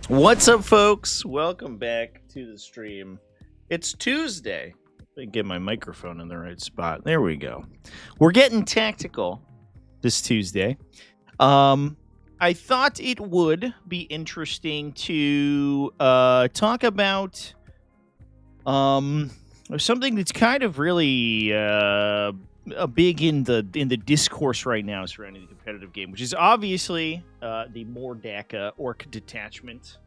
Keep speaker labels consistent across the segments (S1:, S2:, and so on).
S1: What's up, folks? Welcome back to the stream. It's Tuesday. Let me get my microphone in the right spot. There we go. We're getting tactical this Tuesday. I thought it would be interesting to talk about something that's kind of really big in the discourse right now surrounding the competitive game, which is obviously the more Dakka Orc detachment.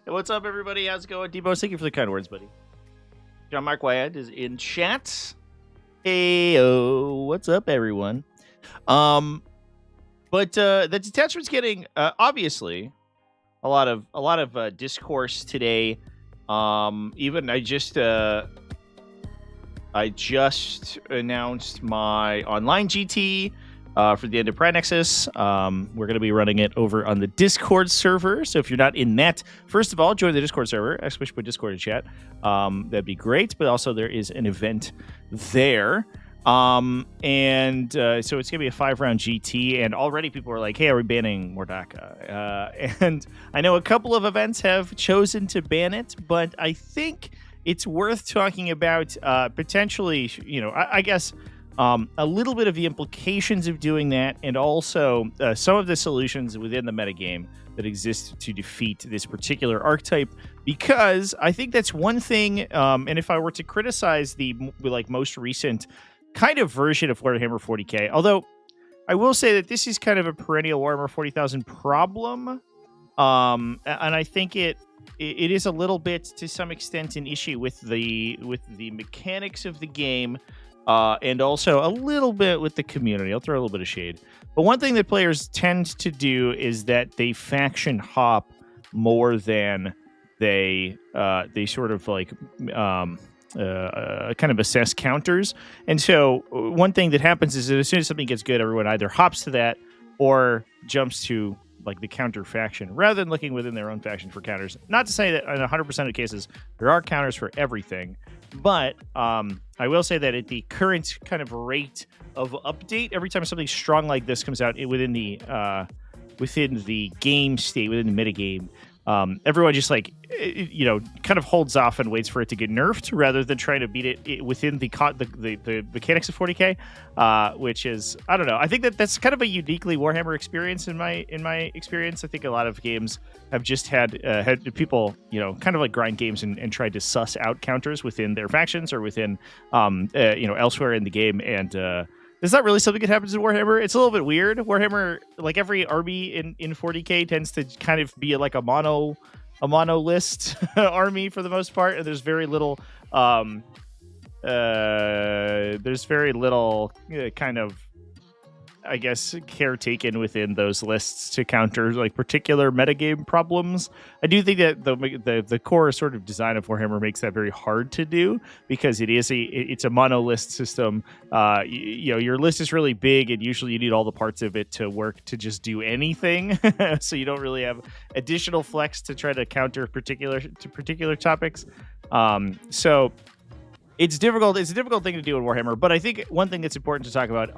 S1: What's up, everybody? How's it going? Debo, thank you for the kind words, buddy. John Mark Wyatt is in chat. Hey, what's up, everyone? But the detachment's getting obviously a lot of discourse today. Even I just announced my online GT for the end of Pride Nexus. We're going to be running it over on the Discord server. So if you're not in that, first of all, join the Discord server. Put Discord in chat. That'd be great. But also there is an event there. So it's going to be a 5-round GT. And already people are like, hey, are we banning more Dakka? And I know a couple of events have chosen to ban it. But I think it's worth talking about potentially, I guess, a little bit of the implications of doing that, and also some of the solutions within the metagame that exist to defeat this particular archetype, because I think that's one thing, and if I were to criticize the most recent kind of version of Warhammer 40k, although I will say that this is kind of a perennial Warhammer 40,000 problem, and I think it is a little bit, to some extent, an issue with the mechanics of the game, and also a little bit with the community. I'll throw a little bit of shade. But one thing that players tend to do is that they faction hop more than they sort of like kind of assess counters. And so one thing that happens is that as soon as something gets good, everyone either hops to that or jumps to like the counter faction rather than looking within their own faction for counters. Not to say that in 100% of cases there are counters for everything, but I will say that at the current kind of rate of update, every time something strong like this comes out within the game state, within the metagame, everyone just kind of holds off and waits for it to get nerfed rather than trying to beat it within the mechanics of 40k, which is, I don't know. I think that's kind of a uniquely Warhammer experience in my experience. I think a lot of games have just had people, kind of like grind games and tried to suss out counters within their factions or within, elsewhere in the game. And it's not really something that happens in Warhammer. It's a little bit weird. Warhammer, like every army in 40k, tends to kind of be like a monolist army for the most part, and there's very little kind of, I guess, care taken within those lists to counter like particular metagame problems. I do think that the core sort of design of Warhammer makes that very hard to do, because it's a monolist system. Your list is really big, and usually you need all the parts of it to work to just do anything. So you don't really have additional flex to try to counter particular topics. So it's difficult. It's a difficult thing to do in Warhammer, but I think one thing that's important to talk about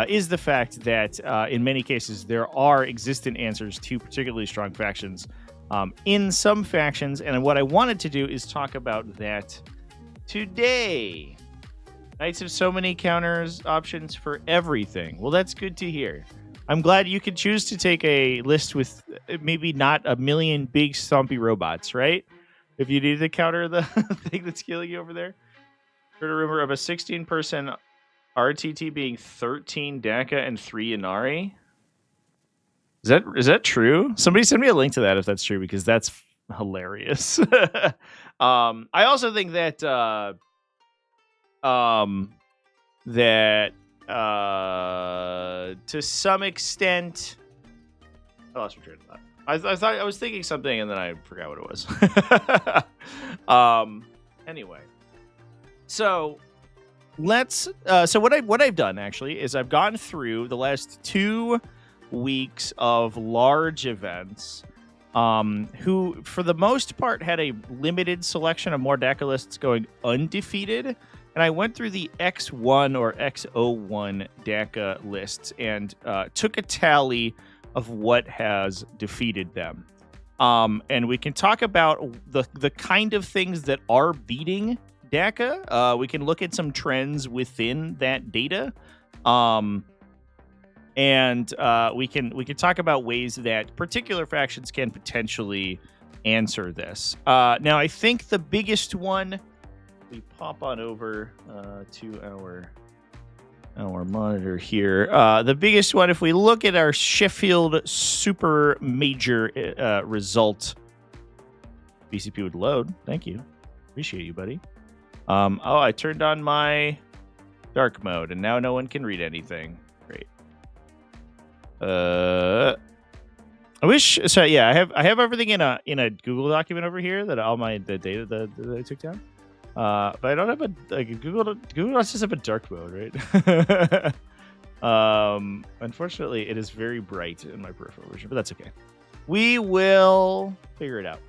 S1: is the fact that in many cases there are existent answers to particularly strong factions in some factions, and what I wanted to do is talk about that today. Knights have so many counters options for everything. Well, that's good to hear. I'm glad you could choose to take a list with maybe not a million big stompy robots, right? If you need to counter the thing that's killing you over there. Heard a rumor of a 16-person RTT being 13 Dakka and 3 Inari. Is that true? Somebody send me a link to that if that's true, because that's hilarious. I also think that to some extent, I lost my train of thought. I thought I was thinking something and then I forgot what it was. Anyway, so let's. So what I've done actually is I've gone through the last 2 weeks of large events, who for the most part had a limited selection of more Dakka lists going undefeated. And I went through the X1 or X01 Dakka lists and took a tally of what has defeated them. And we can talk about the kind of things that are beating Dakka. We can look at some trends within that data. And we can talk about ways that particular factions can potentially answer this. Now, I think the biggest one, we pop on over to our monitor here. The biggest one, if we look at our Sheffield Supermajor result, BCP would load. Thank you. Appreciate you, buddy. I turned on my dark mode, and now no one can read anything. Great. I wish. So yeah, I have everything in a Google document over here that all the data that I took down. But I don't have Google Docs just have a dark mode, right? Unfortunately, it is very bright in my peripheral version, but that's okay. We will figure it out.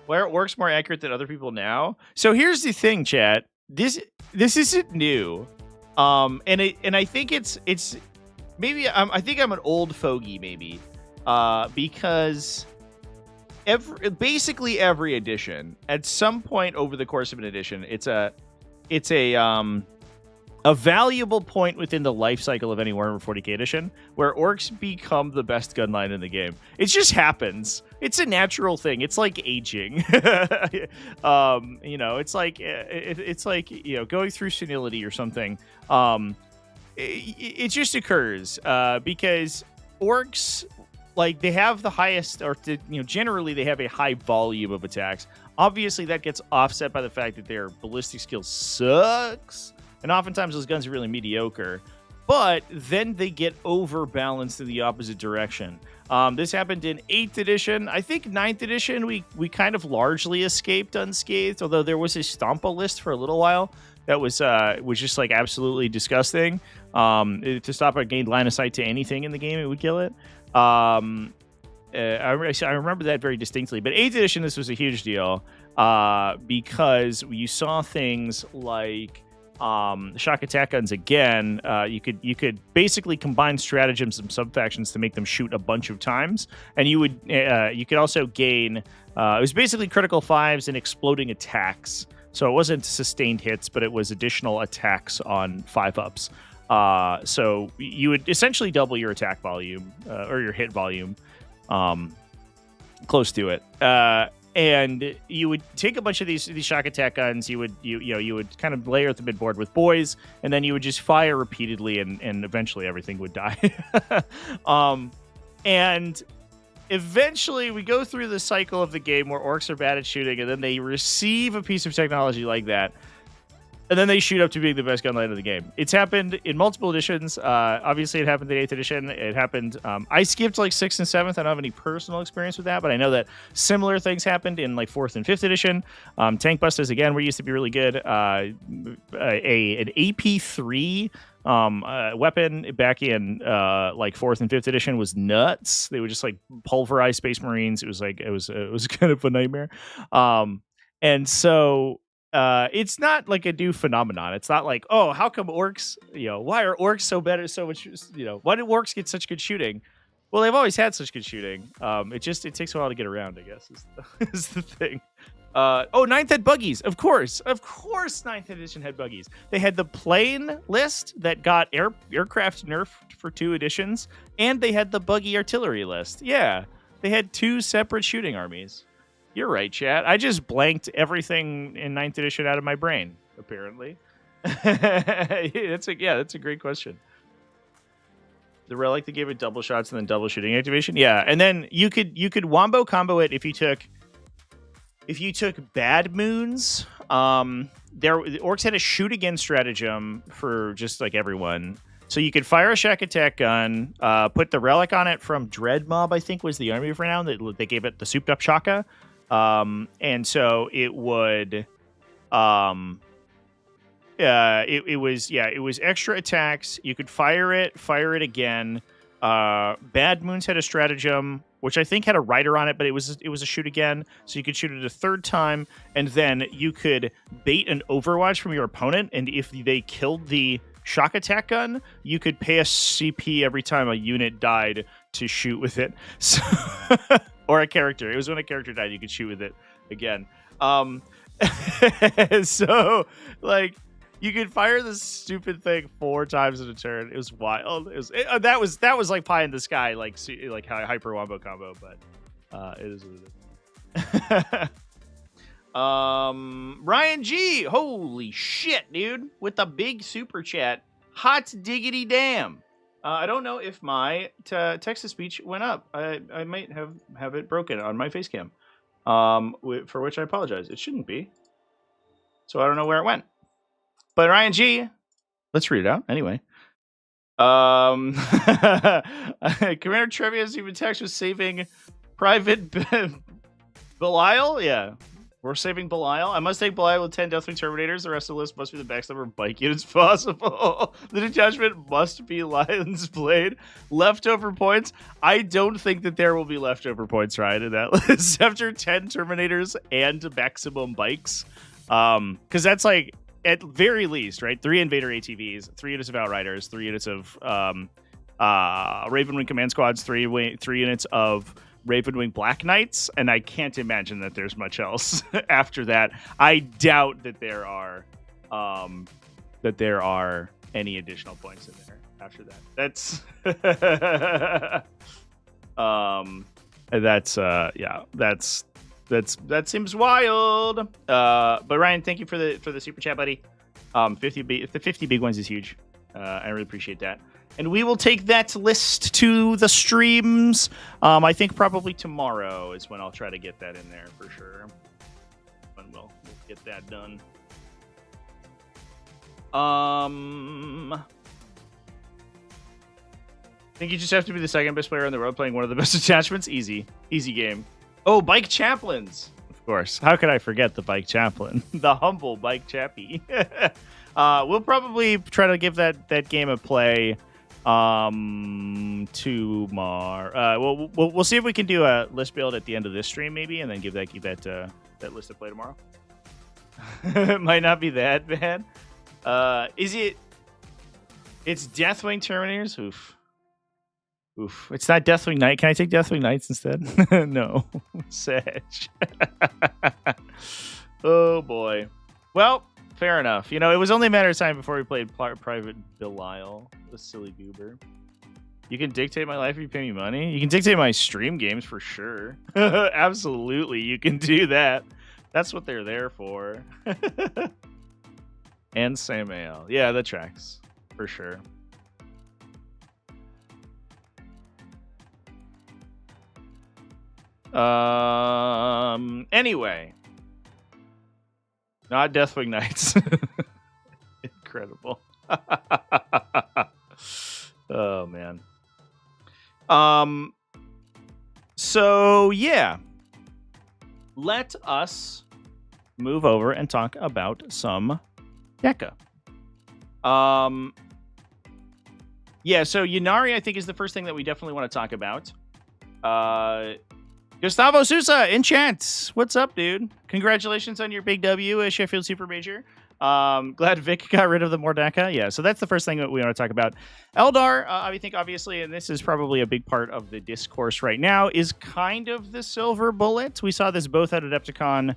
S1: Where it works more accurate than other people now. So here's the thing, chat. This isn't new. And I think it's maybe I think I'm an old fogey maybe, because basically every edition, at some point over the course of an edition, it's a valuable point within the life cycle of any Warhammer 40k edition where orcs become the best gun line in the game. It just happens. It's a natural thing. It's like aging. It's like going through senility or something. It just occurs because orcs, like, they have the highest, or generally they have a high volume of attacks. Obviously, that gets offset by the fact that their ballistic skill sucks, and oftentimes those guns are really mediocre. But then they get overbalanced in the opposite direction. This happened in 8th edition. I think 9th edition we kind of largely escaped unscathed, although there was a Stompa list for a little while that was just like absolutely disgusting. To stop a gained line of sight to anything in the game, it would kill it. I remember that very distinctly. But 8th edition, this was a huge deal because you saw things like shock attack guns again. You could basically combine stratagems and sub-factions to make them shoot a bunch of times, and you could also gain. It was basically critical 5s and exploding attacks. So it wasn't sustained hits, but it was additional attacks on 5-ups. So you would essentially double your attack volume or your hit volume, close to it. And you would take a bunch of these shock attack guns. You would kind of layer the midboard with boys, and then you would just fire repeatedly, and eventually everything would die. And eventually we go through the cycle of the game where orcs are bad at shooting, and then they receive a piece of technology like that, and then they shoot up to being the best gun line of the game. It's happened in multiple editions. Obviously, it happened in 8th edition. It happened. I skipped like 6th and 7th. I don't have any personal experience with that, but I know that similar things happened in like 4th and 5th edition. Tank busters again were used to be really good. An AP3 weapon back in like 4th and 5th edition was nuts. They would just like pulverize Space Marines. It was kind of a nightmare. And so. It's not like a new phenomenon. It's not like, oh, how come orcs, why are orcs so better, so much, why did orcs get such good shooting? Well, they've always had such good shooting. It takes a while to get around, I guess, is the thing. 9th had buggies. Of course, 9th edition had buggies. They had the plane list that got aircraft nerfed for 2 editions, and they had the buggy artillery list. Yeah, they had 2 separate shooting armies. You're right, chat. I just blanked everything in 9th edition out of my brain, apparently. That's a great question. The relic they gave it double shots and then double shooting activation. Yeah, and then you could wombo combo it if you took bad moons. The orcs had a shoot again stratagem for just like everyone. So you could fire a shock attack gun, put the relic on it from Dread Mob, I think was the army of renown. They gave it the souped up shaka. And so it would, it was extra attacks. You could fire it again. Bad Moons had a stratagem, which I think had a rider on it, but it was a shoot again. So you could shoot it a 3rd time, and then you could bait an overwatch from your opponent. And if they killed the shock attack gun, you could pay a CP every time a unit died to shoot with it. So, or a character. It was when a character died, you could shoot with it again. So, like, you could fire this stupid thing 4 times in a turn. It was wild. That was like pie in the sky, like hyper wombo combo, but it is what it is. Ryan G, holy shit, dude, with the big super chat. Hot diggity damn. I don't know if my text-to-speech went up. I might have it broken on my face cam, for which I apologize. It shouldn't be. So I don't know where it went. But Ryan G, let's read it out anyway. Commander Trevia's even text was saving Private Belial. Yeah, we're saving Belial. I must take Belial with 10 Deathwing Terminators. The rest of the list must be the backstabber of bike units possible. The detachment must be Lion's Blade. Leftover points. I don't think that there will be leftover points, Ryan, in that list after 10 Terminators and maximum bikes. Because that's like, at very least, right? 3 Invader ATVs, 3 units of Outriders, 3 units of Ravenwing Command Squads, 3 units of Ravenwing Black Knights, and I can't imagine that there's much else after that. I doubt that there are any additional points in there after that. That seems wild. But Ryan, thank you for the super chat, buddy. 50 big ones is huge. I really appreciate that. And we will take that list to the streams. I think probably tomorrow is when I'll try to get that in there for sure. And we'll get that done. I think you just have to be the second best player on the road playing one of the best attachments. Easy game. Oh, Bike Chaplains. Of course. How could I forget the Bike Chaplain? The humble Bike Chappie. We'll probably try to give that game a play tomorrow. We'll see if we can do a list build at the end of this stream maybe, and then give that list a play tomorrow. It might not be that bad. It's Deathwing Terminators? Oof. It's not Deathwing Knight. Can I take Deathwing Knights instead? No. Sedge. Oh, boy. Well, fair enough. You know, it was only a matter of time before we played Private Belial, the silly goober. You can dictate my life if you pay me money. You can dictate my stream games for sure. Absolutely, you can do that. That's what they're there for. And Samael. Yeah, that tracks. For sure. Anyway. Not Deathwing Knights. Incredible. Oh, man. So, yeah. Let us move over and talk about some Dakka. Yeah, so Ynnari, I think, is the first thing that we definitely want to talk about. Gustavo Sousa in chat. What's up, dude? Congratulations on your big W, Sheffield Supermajor. Glad Vic got rid of the more Dakka. Yeah, so that's the first thing that we want to talk about. Eldar, I think, obviously, and this is probably a big part of the discourse right now, is kind of the silver bullet. We saw this both at Adepticon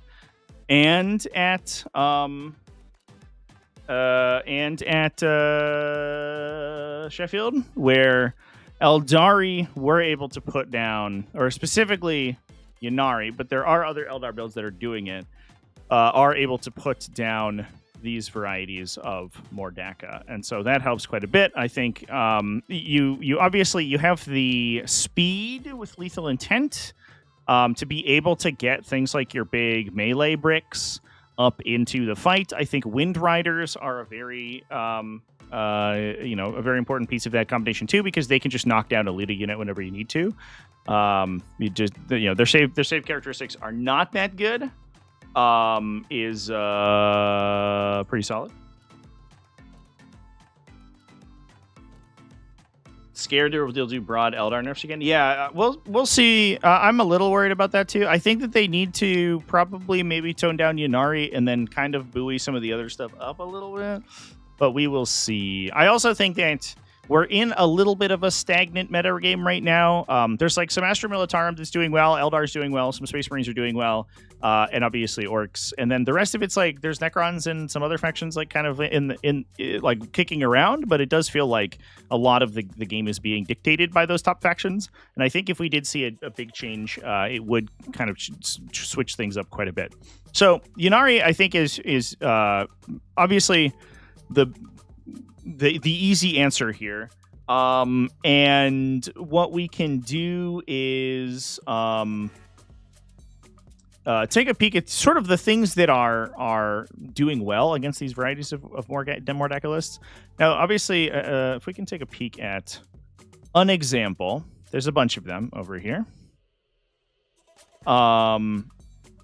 S1: and at Sheffield, where Eldari were able to put down, or specifically Ynnari, but there are other Eldar builds that are doing it, are able to put down these varieties of more Dakka, and so that helps quite a bit. I think you obviously you have the speed with lethal intent to be able to get things like your big melee bricks up into the fight. I think Wind Riders are a very a very important piece of that combination too, because they can just knock down a leader unit whenever you need to. Their save characteristics are not that good. Is pretty solid. Scared they'll do broad Eldar nerfs again. Yeah, we'll see. I'm a little worried about that too. I think that they need to probably maybe tone down Ynnari and then kind of buoy some of the other stuff up a little bit. but we will see. I also think that we're in a little bit of a stagnant meta game right now. There's like some Astra Militarum that's doing well, Eldar's doing well, some Space Marines are doing well, and obviously Orks. And then the rest of it's like there's Necrons and some other factions like kind of in like kicking around, but it does feel like a lot of the game is being dictated by those top factions. And I think if we did see a big change, it would kind of switch things up quite a bit. So Ynnari, I think, is obviously the easy answer here. And what we can do is take a peek at sort of the things that are doing well against these varieties of Dakka lists. Now, obviously, if we can take a peek at an example, there's a bunch of them over here.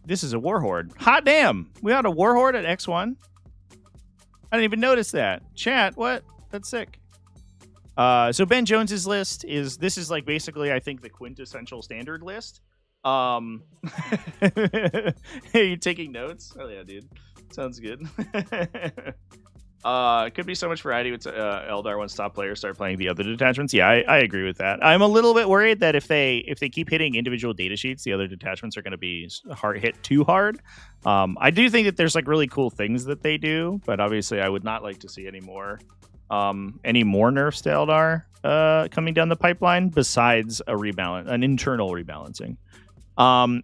S1: This is a War Horde. Hot damn! We got a War Horde at X1. I didn't even notice that. Chat, what? That's sick. So Ben Jones's list is like basically, I think, the quintessential standard list. Hey, you taking notes? Oh yeah, dude. Sounds good. It could be so much variety with Eldar once top players start playing the other detachments. Yeah, I agree with that. I'm a little bit worried that if they keep hitting individual data sheets, the other detachments are going to be hit too hard. I do think that there's like really cool things that they do, but obviously I would not like to see any more nerfs to Eldar coming down the pipeline besides an internal rebalancing.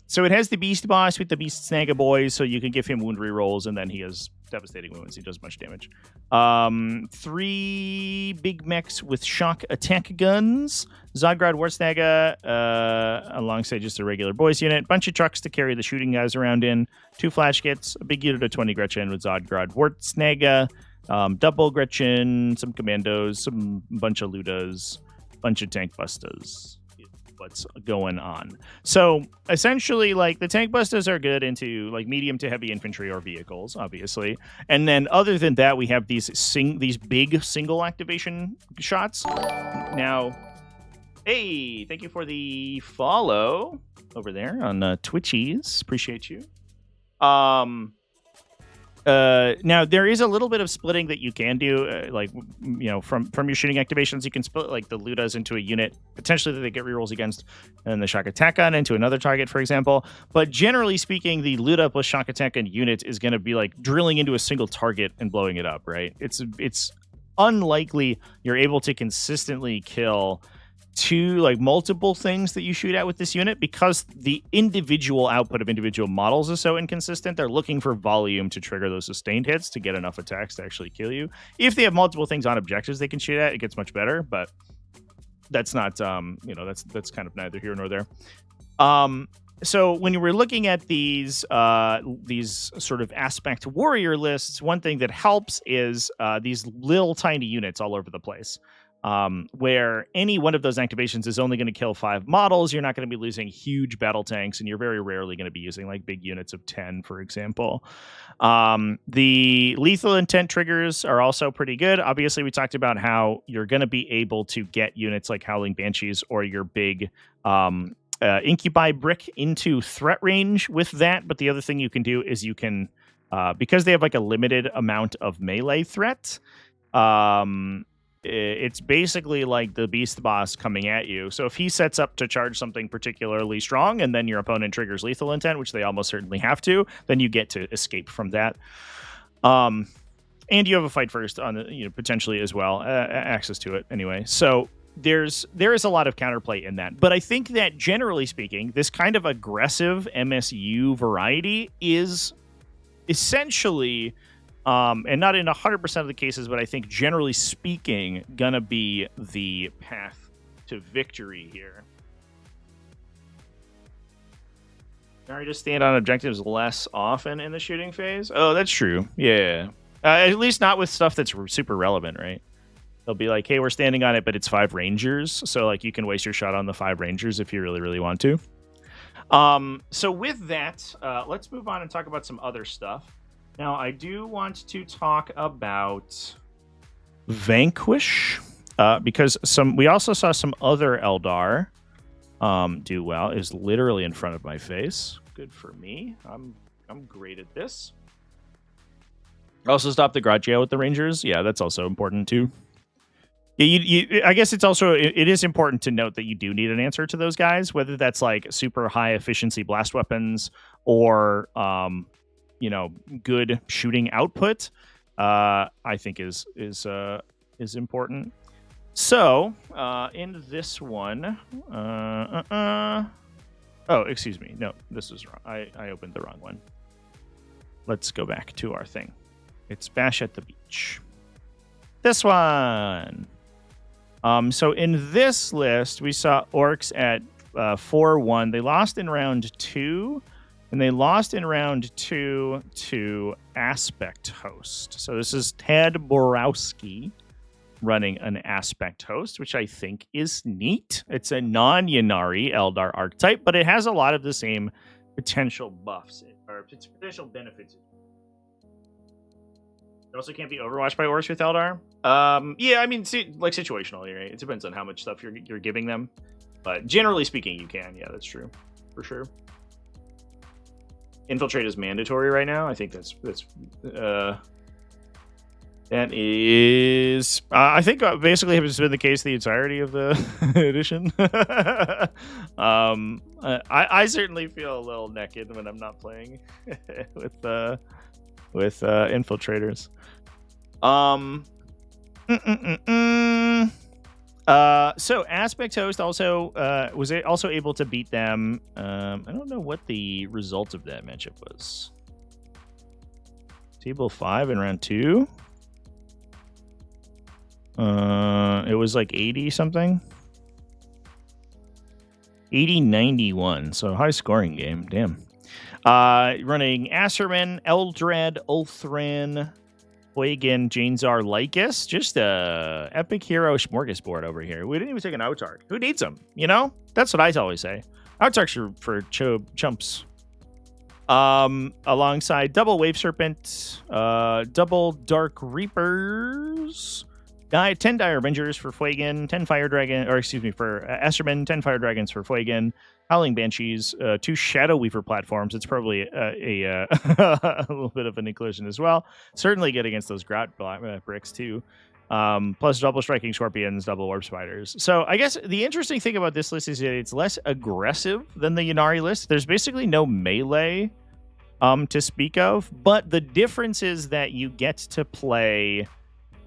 S1: So it has the Beast Boss with the Beast Snagga boys, so you can give him wound rerolls, and then he has devastating wounds. He does much damage. 3 big mechs with shock attack guns. Zodgrod Wartsnagga alongside just a regular boys unit. Bunch of trucks to carry the shooting guys around in. 2 flash kits. A big unit of 20 Gretchen with Zodgrod Wartsnagga. Double Gretchen. Some commandos. Some bunch of Ludas. Bunch of tank bustas. What's going on. So essentially, like, the tank busters are good into like medium to heavy infantry or vehicles, obviously, and then other than that we have these big single activation shots. Now, hey, thank you for the follow over there on Twitchies, appreciate you. Now there is a little bit of splitting that you can do, from your shooting activations. You can split like the Ludas into a unit potentially that they get rerolls against, and the shock attack gun into another target, for example. But generally speaking, the Luda plus shock attack gun unit is going to be like drilling into a single target and blowing it up. Right? It's unlikely you're able to consistently kill multiple things that you shoot at with this unit, because the individual output of individual models is so inconsistent. They're looking for volume to trigger those sustained hits to get enough attacks to actually kill you. If they have multiple things on objectives they can shoot at, it gets much better, but that's not that's kind of neither here nor there. So when we're looking at these sort of aspect warrior lists, one thing that helps is these little tiny units all over the place. Where any one of those activations is only going to kill 5 models. You're not going to be losing huge battle tanks, and you're very rarely going to be using like big units of 10, for example. The lethal intent triggers are also pretty good. Obviously, we talked about how you're going to be able to get units like Howling Banshees or your big Incubi Brick into threat range with that. But the other thing you can do is you can, because they have like a limited amount of melee threat, it's basically like the Beast Boss coming at you. So if he sets up to charge something particularly strong and then your opponent triggers lethal intent, which they almost certainly have to, then you get to escape from that. And you have a fight first on potentially as well, access to it anyway. So there is a lot of counterplay in that. But I think that generally speaking, this kind of aggressive MSU variety is essentially and not in 100% of the cases, but I think generally speaking, gonna be the path to victory here. Sorry, just stand on objectives less often in the shooting phase. Oh, that's true. Yeah, at least not with stuff that's super relevant, right? They'll be like, hey, we're standing on it, but it's 5 Rangers, so like you can waste your shot on the 5 Rangers if you really, really want to. So with that, let's move on and talk about some other stuff. Now, I do want to talk about Vanquish, because we also saw some other Eldar do well. It is literally in front of my face. Good for me. I'm great at this. Also stop the Gratiot with the Rangers. Yeah, that's also important too. Yeah, I guess it's also it is important to note that you do need an answer to those guys, whether that's like super high efficiency blast weapons or good shooting output. I think is important. So in this one, oh, excuse me, no, this was wrong. I opened the wrong one. Let's go back to our thing. It's Bash at the Beach. This one. So in this list, we saw Orks at 4-1. They lost in round 2, and they lost in round 2 to Aspect Host. So this is Ted Borowski running an Aspect Host, which I think is neat. It's a non-Ynnari Eldar archetype, but it has a lot of the same potential buffs or potential benefits. It also can't be overwatched by Orks with Eldar. Yeah, I mean, see, like situationally, right? It depends on how much stuff you're giving them, but generally speaking, you can. Yeah, that's true, for sure. Infiltrate is mandatory right now. I think that is. I think basically has been the case the entirety of the edition. I certainly feel a little naked when I'm not playing with infiltrators. So Aspect Host also was also able to beat them. I don't know what the result of that matchup was. Table 5 in round 2. It was like 80 something. 80-91. So high scoring game. Damn. Running Asserman, Eldred, Ulthran, Huygen, Janezar, Lycus. Just a epic hero smorgasbord over here. We didn't even take an Autarch. Who needs them? You know? That's what I always say. Autarchs are for chumps. Alongside double Wave Serpent, double Dark Reapers, 10 Dire Avengers for Huygen, 10 Fire Dragon, or excuse me, for Asserman, 10 Fire Dragons for Huygen, Howling Banshees, 2 Shadow Weaver platforms. It's probably a little bit of an inclusion as well. Certainly good against those Grout bricks too. Plus double Striking Scorpions, double Warp Spiders. So I guess the interesting thing about this list is that it's less aggressive than the Ynnari list. There's basically no melee to speak of, but the difference is that you get to play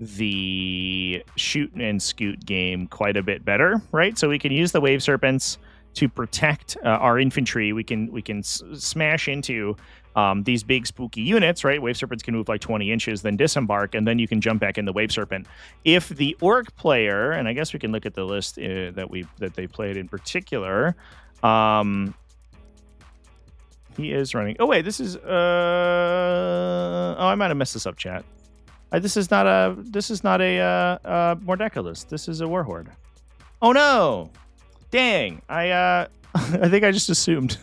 S1: the shoot and scoot game quite a bit better, right? So we can use the Wave Serpents to protect our infantry. We can smash into these big spooky units, right? Wave Serpents can move like 20 inches, then disembark, and then you can jump back in the Wave Serpent. If the Orc player, and I guess we can look at the list that they played in particular. He is running. Oh wait, this is. Oh, I might have messed this up, chat. This is not a Mordecai list. This is a War Horde. Oh no! Dang, I think I just assumed.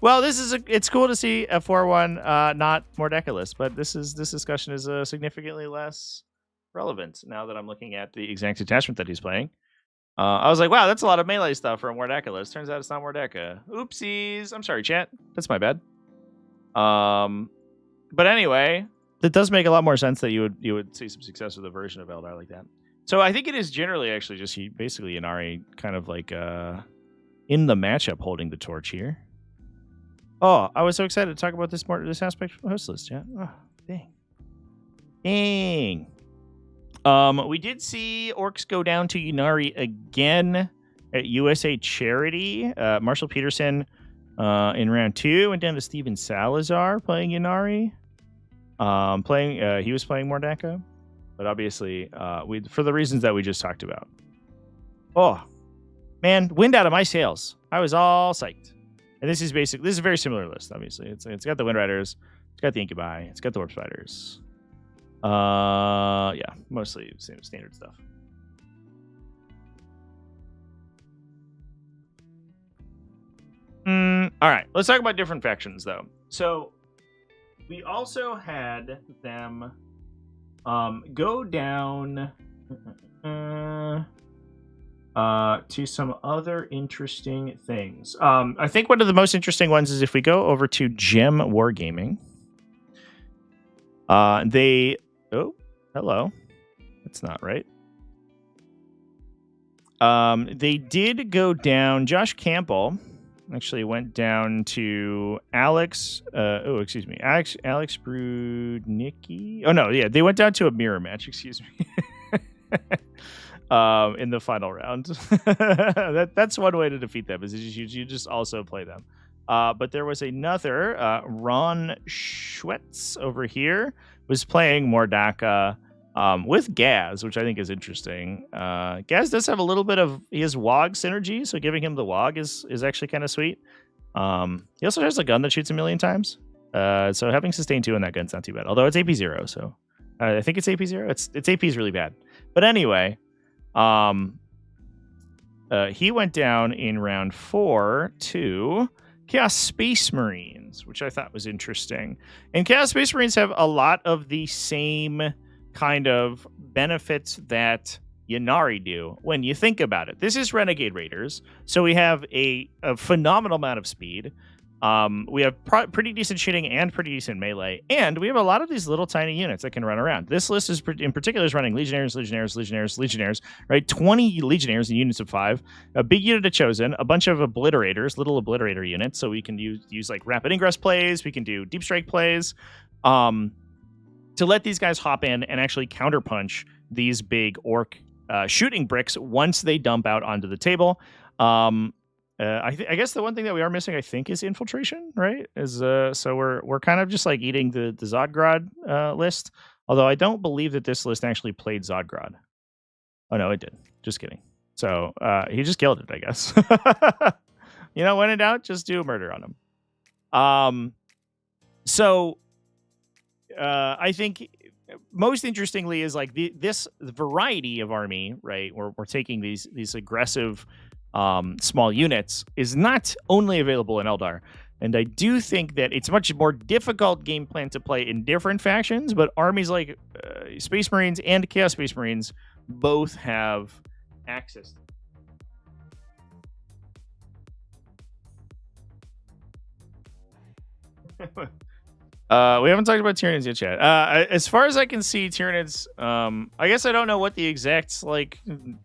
S1: Well, it's cool to see a 4-1 not Mordecai list, but this discussion is significantly less relevant now that I'm looking at the exact attachment that he's playing. I was like, wow, that's a lot of melee stuff for a Mordecai list. Turns out it's not Mordecai. Oopsies. I'm sorry, chat. That's my bad. But anyway, it does make a lot more sense that you would see some success with a version of Eldar like that. So I think it is generally actually just basically Ynnari kind of like in the matchup holding the torch here. Oh, I was so excited to talk about this aspect host list. Yeah. Oh, dang. We did see Orcs go down to Ynnari again at USA Charity. Marshall Peterson in round 2 went down to Steven Salazar playing Ynnari. He was playing Mordecai, but obviously for the reasons that we just talked about. Oh man, wind out of my sails. I was all psyched. And this is a very similar list. Obviously, it's got the Wind Riders, it's got the Incubi, it's got the Warp Spiders. Yeah, mostly same standard stuff. All right, let's talk about different factions though. So we also had them go down to some other interesting things. I think one of the most interesting ones is if we go over to Gem Wargaming. They... Oh, hello. That's not right. They did go down. Josh Campbell actually went down to Alex. Excuse me. Alex Brudnicki. Oh, no. Yeah, they went down to a mirror match. Excuse me. In the final round. That's one way to defeat them, is you just also play them. But there was another, Ron Schwetz over here, was playing more Dakka with Gaz, which I think is interesting. Gaz does have a little bit of, he has WOG synergy, so giving him the WOG is actually kind of sweet. He also has a gun that shoots 1,000,000 times. So having sustain 2 on that gun's not too bad. Although it's AP 0, so I think it's AP 0. Its AP is really bad. But anyway, he went down in round 4 to Chaos Space Marines, which I thought was interesting. And Chaos Space Marines have a lot of the same kind of benefits that Ynnari do when you think about it. This is Renegade Raiders, so we have a phenomenal amount of speed. We have pretty decent shooting and pretty decent melee, and we have a lot of these little tiny units that can run around. This list is in particular is running Legionnaires, right? 20 Legionnaires in units of 5, a big unit of Chosen, a bunch of Obliterators, little Obliterator units, so we can use like rapid ingress plays, we can do deep strike plays, to let these guys hop in and actually counterpunch these big orc shooting bricks once they dump out onto the table. I guess the one thing that we are missing, I think, is infiltration, right? So we're kind of just like eating the Zodgrod list. Although I don't believe that this list actually played Zodgrod. Oh no, it did. Just kidding. So he just killed it, I guess. When in doubt, just do a murder on him. So I think most interestingly is like this variety of army, right? We're taking these aggressive small units is not only available in Eldar. And I do think that it's much more difficult game plan to play in different factions, but armies like Space Marines and Chaos Space Marines both have access. We haven't talked about Tyranids yet, chat. As far as I can see, Tyranids, I guess I don't know what the exact like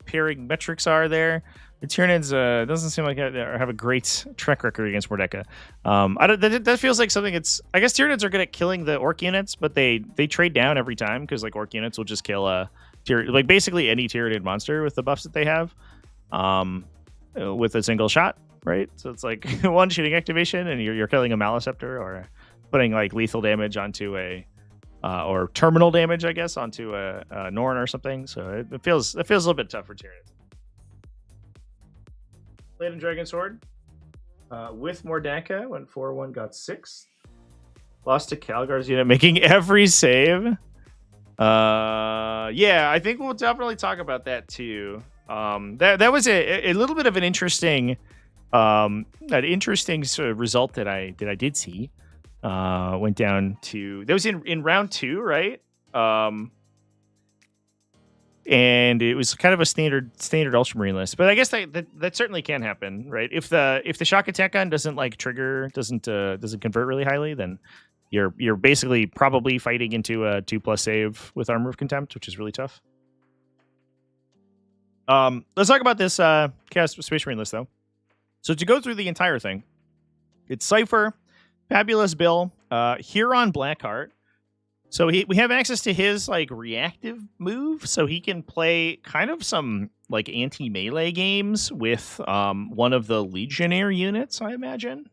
S1: pairing metrics are there. The Tyranids doesn't seem like they have a great track record against Mordecai. That feels like something. I guess Tyranids are good at killing the orc units, but they trade down every time because like orc units will just kill like basically any Tyranid monster with the buffs that they have, with a single shot, right? So it's like one shooting activation, and you're killing a Maleceptor or putting like lethal damage onto or terminal damage, I guess, onto a Norn or something. So it feels a little bit tough for Tyranids. Blade and Dragon Sword with Mordecai went 4-1, got 6. Lost to Calgar's unit, making every save. Yeah, I think we'll definitely talk about that too. That was a little bit of an interesting sort of result that I did see. Went down to that was in round 2, right? And it was kind of a standard Ultramarine list, but I guess that certainly can happen, right? If the shock attack gun doesn't like trigger, doesn't convert really highly, then you're basically probably fighting into a 2+ save with Armor of Contempt, which is really tough. Let's talk about this Chaos Space Marine list though. So to go through the entire thing, it's Cypher, Fabulous Bill, Huron Blackheart. So we have access to his like reactive move, so he can play kind of some like anti-melee games with one of the Legionnaire units, I imagine.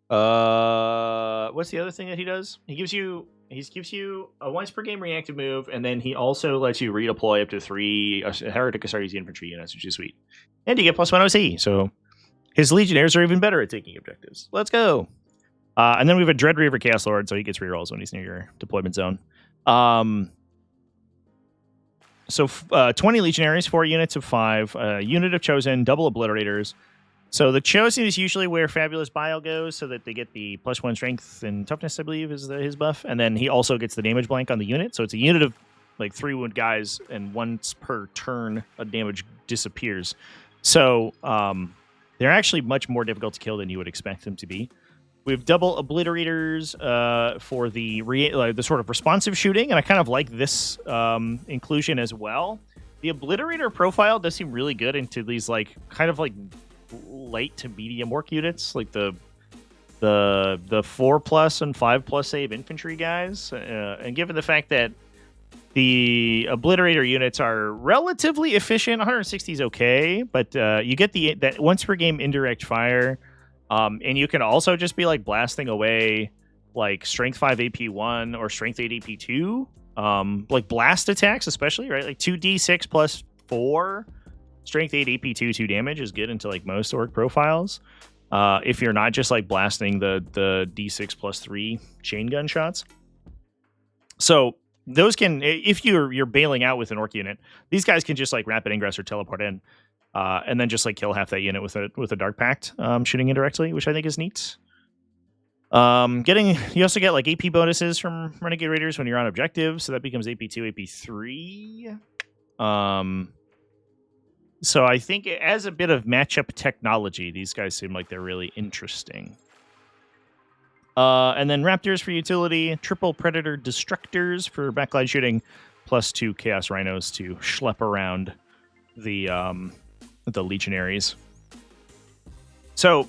S1: What's the other thing that he does? He gives you a once per game reactive move, and then he also lets you redeploy up to 3 Heretic Astartes infantry units, which is sweet. And you get +1 OC, so his Legionnaires are even better at taking objectives. Let's go. And then we have a Dread Reaver Chaos Lord, so he gets rerolls when he's near your deployment zone. So 20 Legionaries, 4 units of 5, a unit of Chosen, double Obliterators. So the Chosen is usually where Fabulous Bile goes, so that they get the +1 strength and toughness, I believe, is his buff. And then he also gets the damage blank on the unit. So it's a unit of like 3 wound guys, and once per turn, a damage disappears. So they're actually much more difficult to kill than you would expect them to be. We have double obliterators for the sort of responsive shooting, and I kind of like this inclusion as well. The obliterator profile does seem really good into these like kind of like light to medium orc units, like the 4+ and 5+ save infantry guys, and given the fact that the obliterator units are relatively efficient, 160 is okay, but you get that once per game indirect fire, and you can also just be like blasting away like strength 5 AP1 or strength 8 AP2, like blast attacks especially, right? Like 2d6 plus 4 strength 8 AP2 2 damage is good into like most orc profiles. If you're not just like blasting the d6 plus 3 chain gun shots. So those can, if you're bailing out with an orc unit, these guys can just like rapid ingress or teleport in, and then just like kill half that unit with a dark pact, shooting indirectly, which I think is neat. You also get like AP bonuses from Renegade Raiders when you're on objective, so that becomes AP2, AP3. So I think as a bit of matchup technology, these guys seem like they're really interesting. And then Raptors for utility, triple Predator Destructors for backline shooting, +2 Chaos Rhinos to schlep around the Legionaries. So,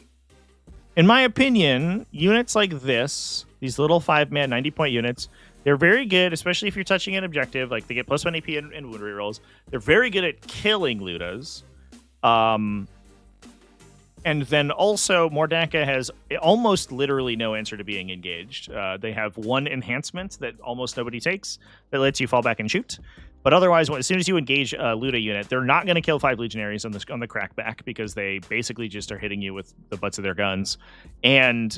S1: in my opinion, units like these little 5-man 90-point units, they're very good, especially if you're touching an objective. Like, they get +1 AP and wound rerolls. They're very good at killing Ludas. And then also, Dakka has almost literally no answer to being engaged. They have one enhancement that almost nobody takes that lets you fall back and shoot. But otherwise, as soon as you engage a Luda unit, they're not going to kill 5 Legionaries on the crackback because they basically just are hitting you with the butts of their guns. And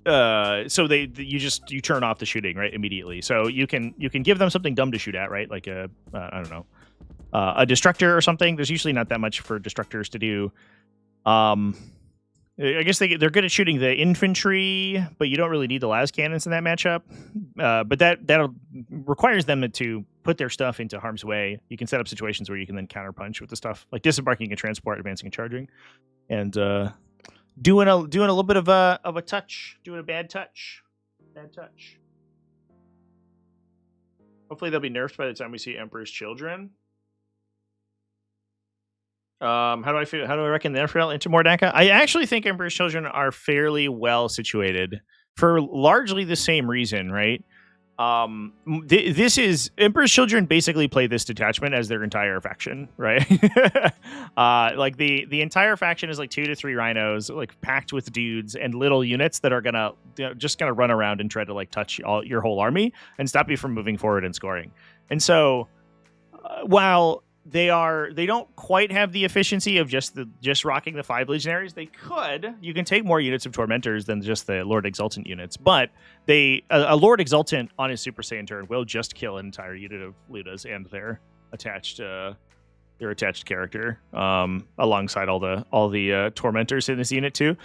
S1: so you turn off the shooting right immediately. So you can give them something dumb to shoot at, right? Like I don't know, a destructor or something. There's usually not that much for destructors to do. I guess they're good at shooting the infantry, but you don't really need the las cannons in that matchup. But that requires them to put their stuff into harm's way. You can set up situations where you can then counterpunch with the stuff like disembarking a transport, advancing and charging, and doing a little bit of a touch, doing a bad touch. Hopefully they'll be nerfed by the time we see Emperor's Children. How do I reckon they're into Dakka? I actually think Emperor's Children are fairly well situated for largely the same reason, right? This is Emperor's Children basically play this detachment as their entire faction, right? Like the entire faction is like 2 to 3 rhinos, like packed with dudes and little units that are gonna just gonna run around and try to like touch your whole army and stop you from moving forward and scoring. And so, while they don't quite have the efficiency of just rocking the 5 Legionaries. You can take more units of Tormentors than just the Lord Exultant units, but a Lord Exultant on his Super Saiyan turn will just kill an entire unit of Ludas and their attached character, alongside all the Tormentors in this unit too.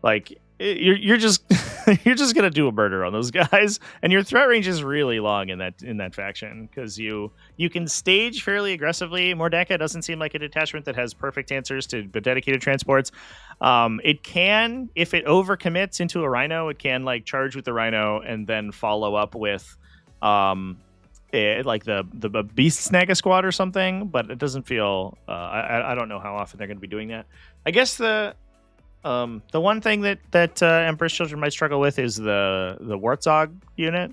S1: Like you're just you're just gonna do a murder on those guys, and your threat range is really long in that faction because you can stage fairly aggressively. Dakka doesn't seem like a detachment that has perfect answers to dedicated transports. It can, if it overcommits into a rhino, it can like charge with the rhino and then follow up with like the beast snag a squad or something. But it doesn't feel. I don't know how often they're going to be doing that. I guess the one thing that Emperor's Children might struggle with is the Warthog unit,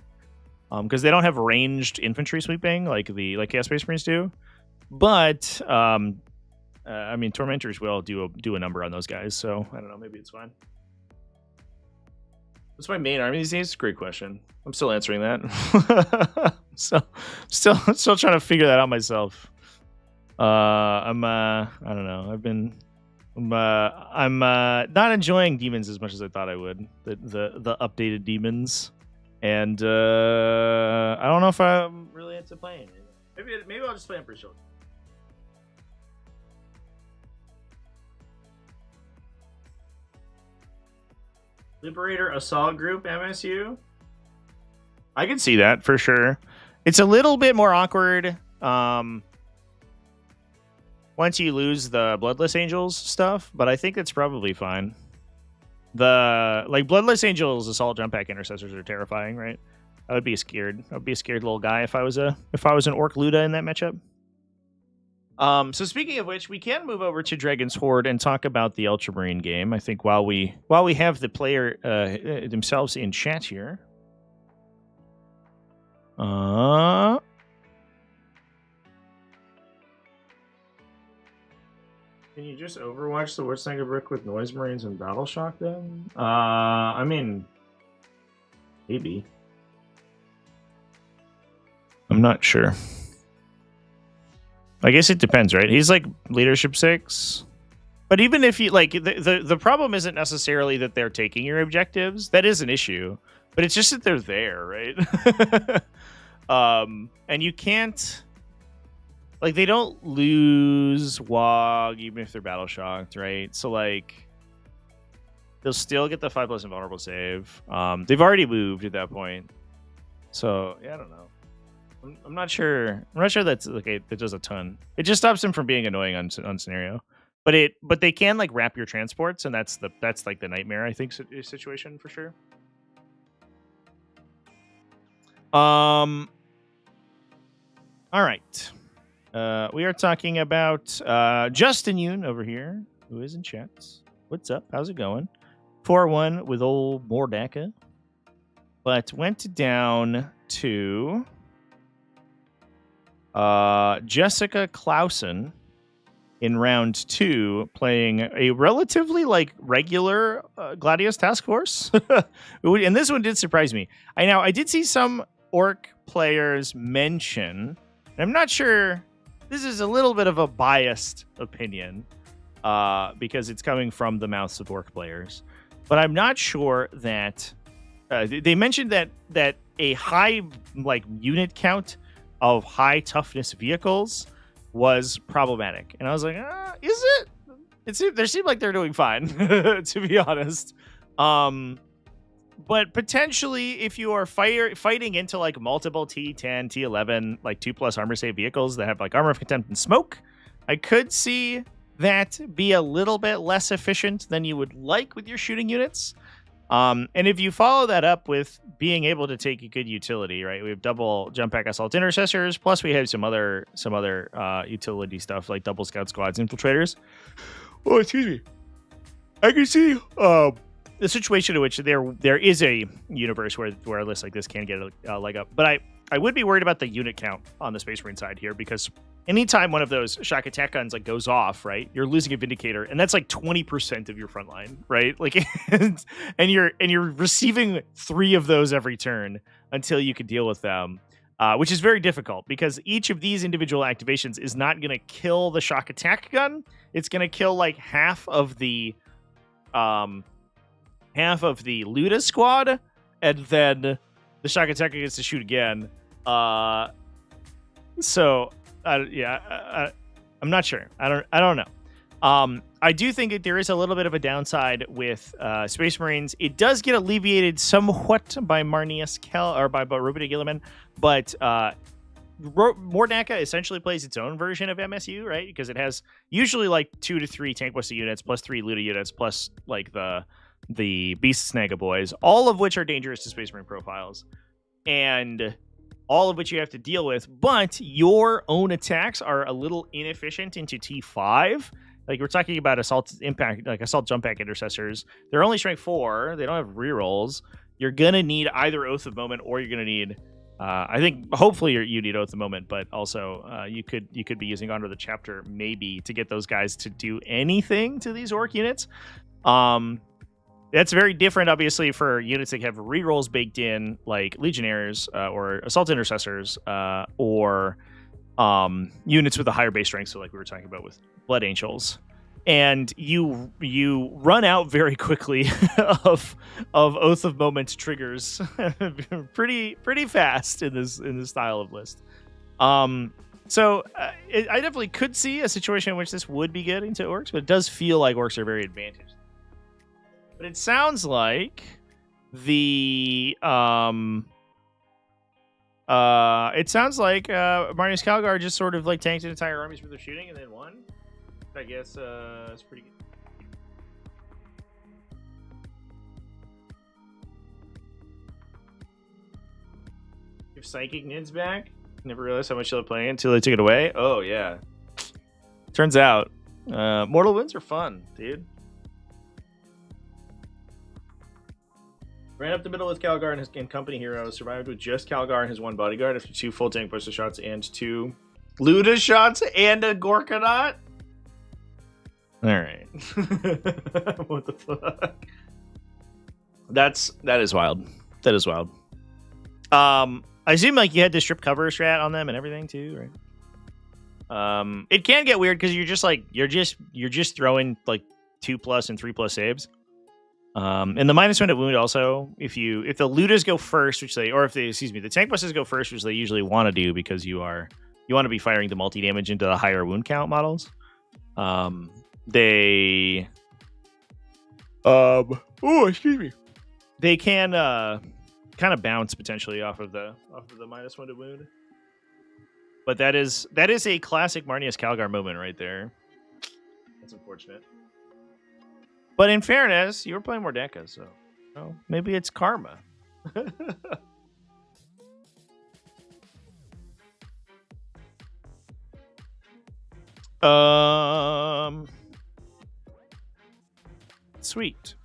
S1: because they don't have ranged infantry sweeping like Chaos Space Marines do. But I mean, Tormentors will do a number on those guys, so I don't know. Maybe it's fine. What's my main army these days? Great question. I'm still answering that. So still trying to figure that out myself. I don't know. I'm not enjoying Demons as much as I thought I would. The updated Demons, and I don't know if I'm really into playing it. Maybe I'll just play Emperor's Children. Liberator Assault Group MSU. I can see that for sure. It's a little bit more awkward. Once you lose the Bloodless Angels stuff, but I think it's probably fine. The Bloodless Angels, Assault Jump Pack Intercessors are terrifying, right? I would be scared. I would be a scared little guy if I was an Orc Luda in that matchup. So speaking of which, we can move over to Dragon's Horde and talk about the Ultramarine game. I think while we have the player themselves in chat here. Can you just overwatch the Wurtsnager Brick with Noise Marines and Battle Shock then? I mean, maybe. I'm not sure. I guess it depends, right? He's like leadership 6. But even if you like the problem isn't necessarily that they're taking your objectives. That is an issue. But it's just that they're there, right? And you can't, like, they don't lose WOG even if they're battle shocked, right? So like they'll still get the 5+ invulnerable save. They've already moved at that point. So yeah, I don't know. I'm not sure. I'm not sure that's okay. That does a ton. It just stops them from being annoying on scenario. But they can like wrap your transports, and that's like the nightmare, I think, situation for sure. All right. We are talking about Justin Yoon over here, who is in chat. What's up? How's it going? 4-1 with old Dakka, but went down to Jessica Clausen in round 2, playing a relatively like regular Gladius task force. And this one did surprise me. I did see some Orc players mention, and I'm not sure, this is a little bit of a biased opinion because it's coming from the mouths of Orc players, but I'm not sure that they mentioned that a high like unit count of high toughness vehicles was problematic, and I was like, is it? They seem like they're doing fine, to be honest. But potentially, if you are fighting into like multiple T10, T11, like 2+ armor save vehicles that have like armor of contempt and smoke, I could see that be a little bit less efficient than you would like with your shooting units. And if you follow that up with being able to take a good utility, right? We have double jump pack assault intercessors, plus we have some other utility stuff like double scout squads, infiltrators. Oh, excuse me. I can see the situation in which there is a universe where a list like this can get a leg up. But I would be worried about the unit count on the Space Marine side here, because anytime one of those shock attack guns like goes off, right, you're losing a Vindicator, and that's like 20% of your front line, right? Like, and you're receiving 3 of those every turn until you can deal with them, which is very difficult because each of these individual activations is not going to kill the shock attack gun. It's going to kill like half of the Luda squad, and then the shock attacker gets to shoot again. So. I'm not sure. I don't know. I do think that there is a little bit of a downside with Space Marines. It does get alleviated somewhat by Marnius or by Rubida Gilliman, but Dakka essentially plays its own version of MSU, right? Because it has usually like 2 to 3 tank buster units plus 3 Luda units plus like the Beast Snaga boys, all of which are dangerous to Space Marine profiles, and all of which you have to deal with, but your own attacks are a little inefficient into T5. Like, we're talking about assault jump pack intercessors. They're only strength 4. They don't have rerolls. You're gonna need either Oath of Moment, or you're gonna need I think hopefully you need Oath of Moment, but also you could be using Honor of the Chapter maybe to get those guys to do anything to these Orc units. That's very different, obviously, for units that have rerolls baked in, like Legionnaires or Assault Intercessors, or units with a higher base strength, so like we were talking about with Blood Angels. And you run out very quickly of Oath of Moment triggers pretty fast in this style of list. So I definitely could see a situation in which this would be good into Orcs, but it does feel like Orcs are very advantaged. But it sounds like Marnius Calgar just sort of like tanked an entire armies for their shooting and then won. I guess it's pretty good. give Psychic Nids back. Never realized how much I was playing it until they took it away. Oh, yeah. Turns out, Mortal Wounds are fun, dude. Ran up the middle with Calgar and his company heroes. Survived with just Calgar and his one bodyguard after 2 full tank buster shots and 2 Luda shots and a Gorkanaut. All right. What the fuck? That is wild. That is wild. I assume like you had to strip cover strat on them and everything too, right? It can get weird because you're just throwing like 2+ and 3+ saves. And the -1 to wound also, if the Ludas go first, the tank busters go first, which they usually want to do because you want to be firing the multi damage into the higher wound count models. They they can kind of bounce potentially off of the -1 to wound. But that is a classic Marnius Calgar moment right there. That's unfortunate. But in fairness, you were playing more Dakka, so maybe it's karma. Sweet.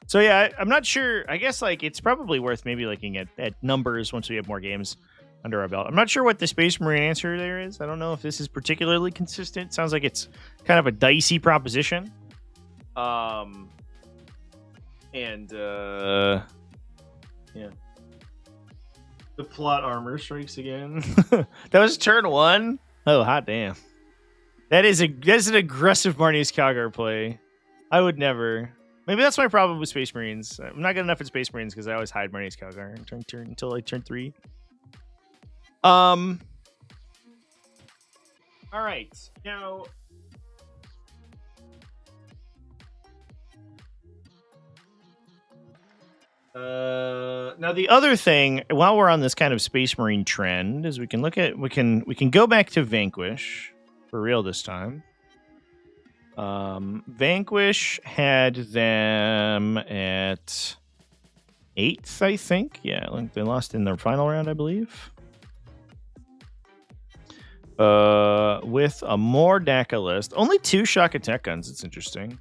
S1: So yeah, I'm not sure. I guess like it's probably worth maybe looking at numbers once we have more games under our belt. I'm not sure what the Space Marine answer there is. I don't know if this is particularly consistent. Sounds like it's kind of a dicey proposition. Yeah. The plot armor strikes again. That was turn 1. Oh, hot damn. That's an aggressive Marnius Calgar play. I would never. Maybe that's my problem with Space Marines. I'm not good enough at Space Marines because I always hide Marnius Calgar until I turn 3. All right. Now. Now the other thing, while we're on this kind of Space Marine trend, is we can go back to Vanquish for real this time. Vanquish had them at 8th, I think. Yeah, they lost in their final round, I believe. With a more Dakka list, only 2 shock attack guns. It's interesting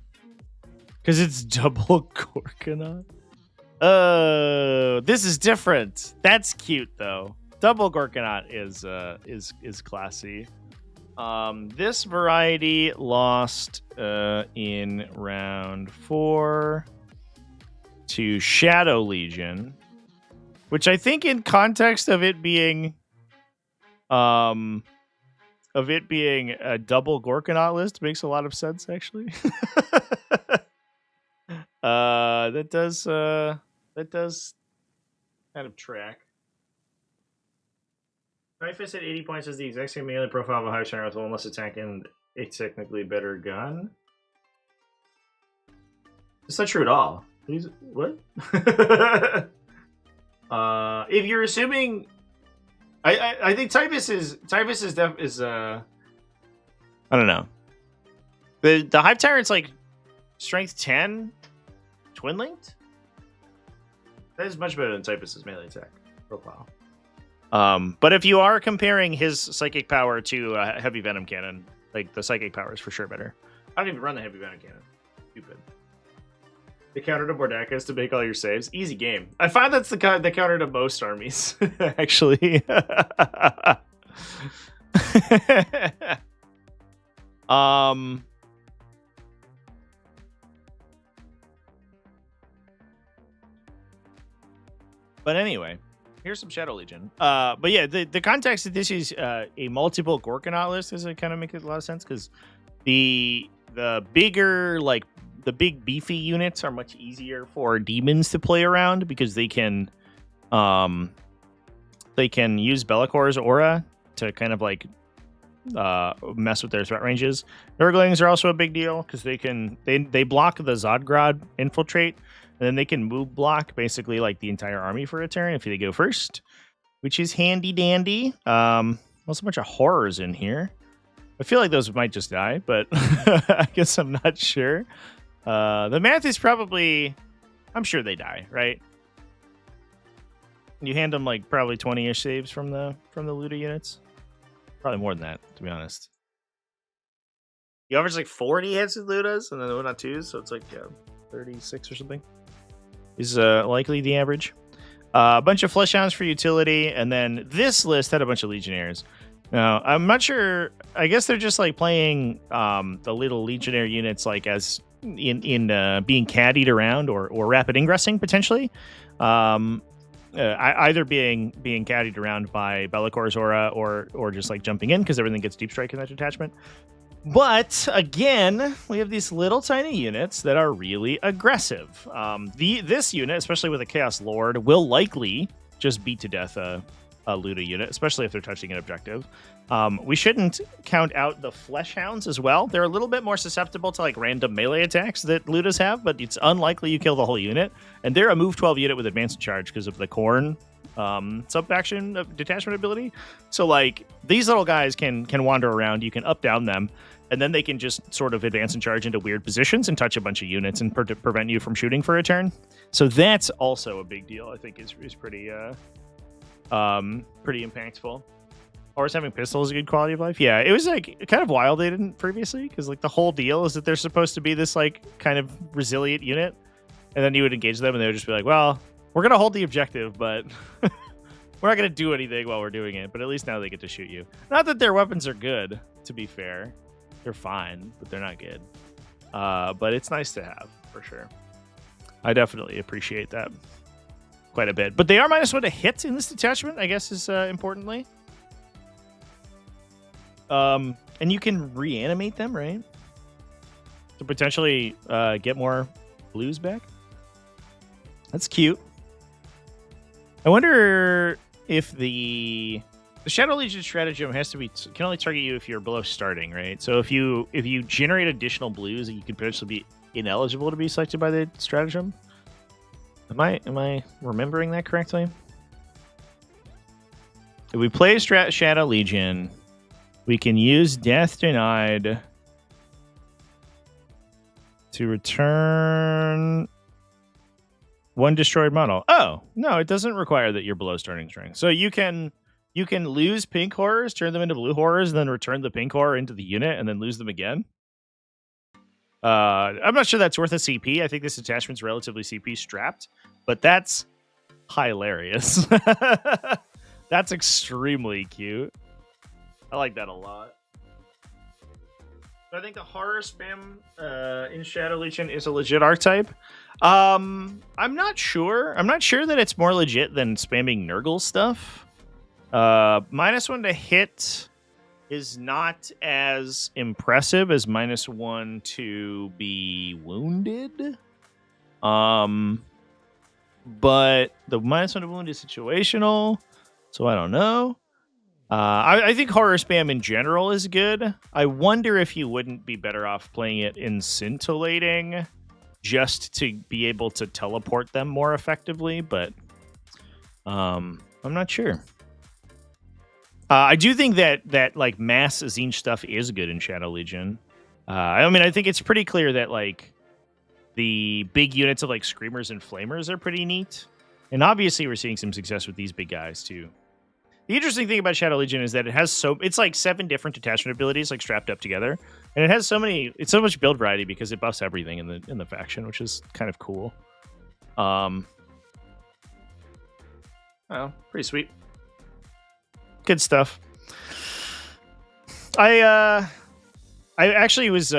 S1: because it's double Gorkanaut. Oh, this is different. That's cute though. Double Gorkanaut is classy. This variety lost in round 4 to Shadow Legion, which I think in context of it being a double Gorkanaut list makes a lot of sense actually. That does kind of track. Typhus at 80 points is the exact same melee profile of a high shiner with one less attack and a technically better gun. It's not true at all. What? If you're assuming, I think Typhus is I don't know. The Hive Tyrant's like strength 10, twin linked. That is much better than Typhus's melee attack profile. But if you are comparing his psychic power to a heavy venom cannon, like the psychic power is for sure better. I don't even run the heavy venom cannon. Stupid. The counter to Bordaka is to make all your saves. Easy game. I find that's the counter to most armies, actually. But anyway, here's some Shadow Legion. But yeah, the context that this is a multiple Gorkanaut list is kind of makes a lot of sense because the bigger, like the big beefy units are much easier for demons to play around because they can use Bellacor's aura to kind of like mess with their threat ranges. Nurglings are also a big deal because they block the Zodgrod infiltrate. And then they can move block basically like the entire army for a turn if they go first, which is handy dandy. Also a bunch of horrors in here. I feel like those might just die, but I guess I'm not sure. The math is probably, I'm sure they die, right? You hand them like probably 20-ish saves from the Luda units. Probably more than that, to be honest. You average like 40 hits with Ludas, and then the not twos, so it's like 36 or something. Is likely the average. A bunch of flesh hounds for utility, and then this list had a bunch of legionnaires. Now, I'm not sure. I guess they're just like playing the little legionnaire units like as in being caddied around or rapid ingressing potentially. Either being caddied around by Bellicor's aura or just like jumping in because everything gets deep strike in that detachment. But again, we have these little tiny units that are really aggressive. This unit, especially with a Chaos Lord, will likely just beat to death a Luda unit, especially if they're touching an objective. We shouldn't count out the Flesh Hounds as well. They're a little bit more susceptible to like random melee attacks that Ludas have, but it's unlikely you kill the whole unit. And they're a move 12 unit with advanced charge because of the Khorne sub-faction detachment ability. So like these little guys can wander around. You can up down them, and then they can just sort of advance and charge into weird positions and touch a bunch of units and prevent you from shooting for a turn. So that's also a big deal. I think is pretty pretty impactful. Horse having pistol is a good quality of life. Yeah, it was like kind of wild they didn't previously, because like the whole deal is that they're supposed to be this like kind of resilient unit, and then you would engage them and they would just be like, well, we're gonna hold the objective, but we're not gonna do anything while we're doing it. But at least now they get to shoot you. Not that their weapons are good, to be fair. They're fine, but they're not good. But it's nice to have, for sure. I definitely appreciate that quite a bit. But they are -1 to hit in this detachment, I guess, is importantly. And you can reanimate them, right? To potentially get more blues back. That's cute. I wonder if the Shadow Legion stratagem has to be can only target you if you're below starting, right? So if you generate additional blues, you could potentially be ineligible to be selected by the stratagem. Am I remembering that correctly? If we play Shadow Legion, we can use Death Denied to return one destroyed model. Oh, no, it doesn't require that you're below starting strength. So you can lose pink horrors, turn them into blue horrors, and then return the pink horror into the unit and then lose them again. I'm not sure that's worth a CP. I think this attachment's relatively CP strapped, but that's hilarious. That's extremely cute. I like that a lot. I think the horror spam in Shadow Legion is a legit archetype. I'm not sure. I'm not sure that it's more legit than spamming Nurgle stuff. -1 to hit is not as impressive as -1 to be wounded. But the -1 to wound is situational, so I don't know. I think horror spam in general is good. I wonder if you wouldn't be better off playing it in scintillating just to be able to teleport them more effectively, but I'm not sure. I do think that like mass Zinj stuff is good in Shadow Legion. I mean, I think it's pretty clear that like the big units of like Screamers and Flamers are pretty neat. And obviously we're seeing some success with these big guys too. The interesting thing about Shadow Legion is that it's like 7 different detachment abilities like strapped up together. And it has so much build variety because it buffs everything in the faction, which is kind of cool. Well, pretty sweet. Good stuff. I actually was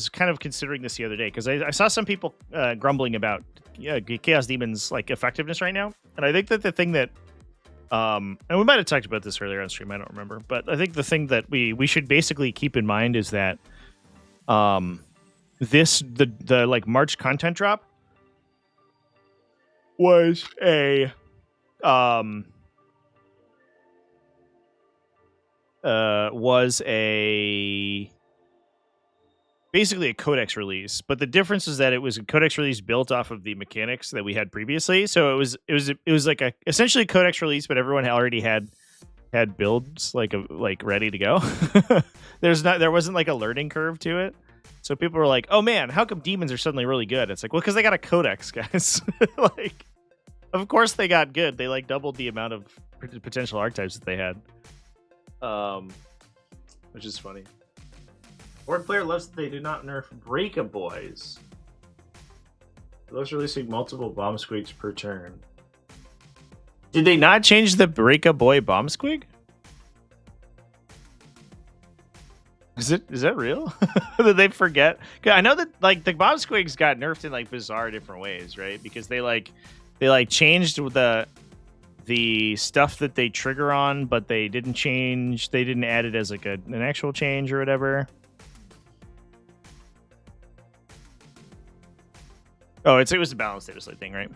S1: kind of considering this the other day because I saw some people grumbling about Chaos Demons like effectiveness right now, and I think that the thing that and we might have talked about this earlier on stream, I don't remember, but I think the thing that we should basically keep in mind is that the like March content drop was basically a codex release, but the difference is that it was a codex release built off of the mechanics that we had previously. So it was like essentially a codex release, but everyone already had builds like ready to go. There wasn't like a learning curve to it. So people were like, "Oh man, how come demons are suddenly really good?" It's like, well, because they got a codex, guys. Like Of course they got good. They like doubled the amount of potential archetypes that they had. Which is funny. Board player loves that they did not nerf Breakaboys. It loves releasing multiple bomb squigs per turn. Did they not change the Breakaboy bomb squig? Is that real? Did they forget? I know that like the bomb squigs got nerfed in like bizarre different ways, right? Because they changed the stuff that they trigger on, but they didn't add it as like an actual change or whatever. Oh, it was a balanced data slate thing, right?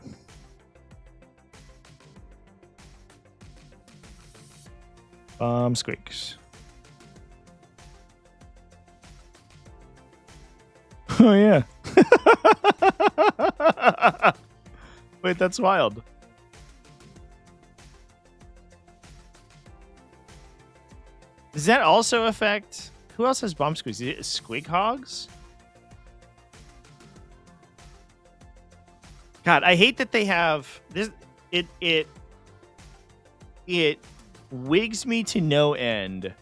S1: Squigs. Oh yeah. Wait, that's wild. Does that also affect... Who else has bomb squigs? Is it Squig Hogs? God, I hate that they have this. It wigs me to no end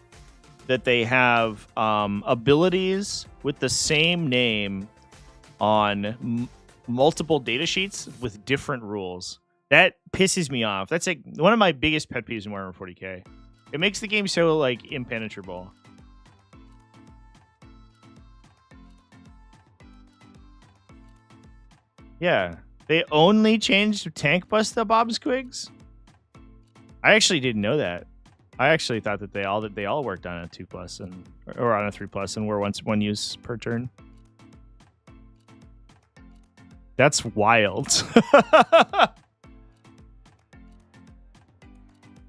S1: that they have abilities with the same name on multiple data sheets with different rules. That pisses me off. That's like one of my biggest pet peeves in Warhammer 40k. It makes the game so like impenetrable. Yeah. They only changed tank bust the bomb squigs? I actually didn't know that. I actually thought that they all worked on a 2+ or on a 3+ and were one use per turn. That's wild.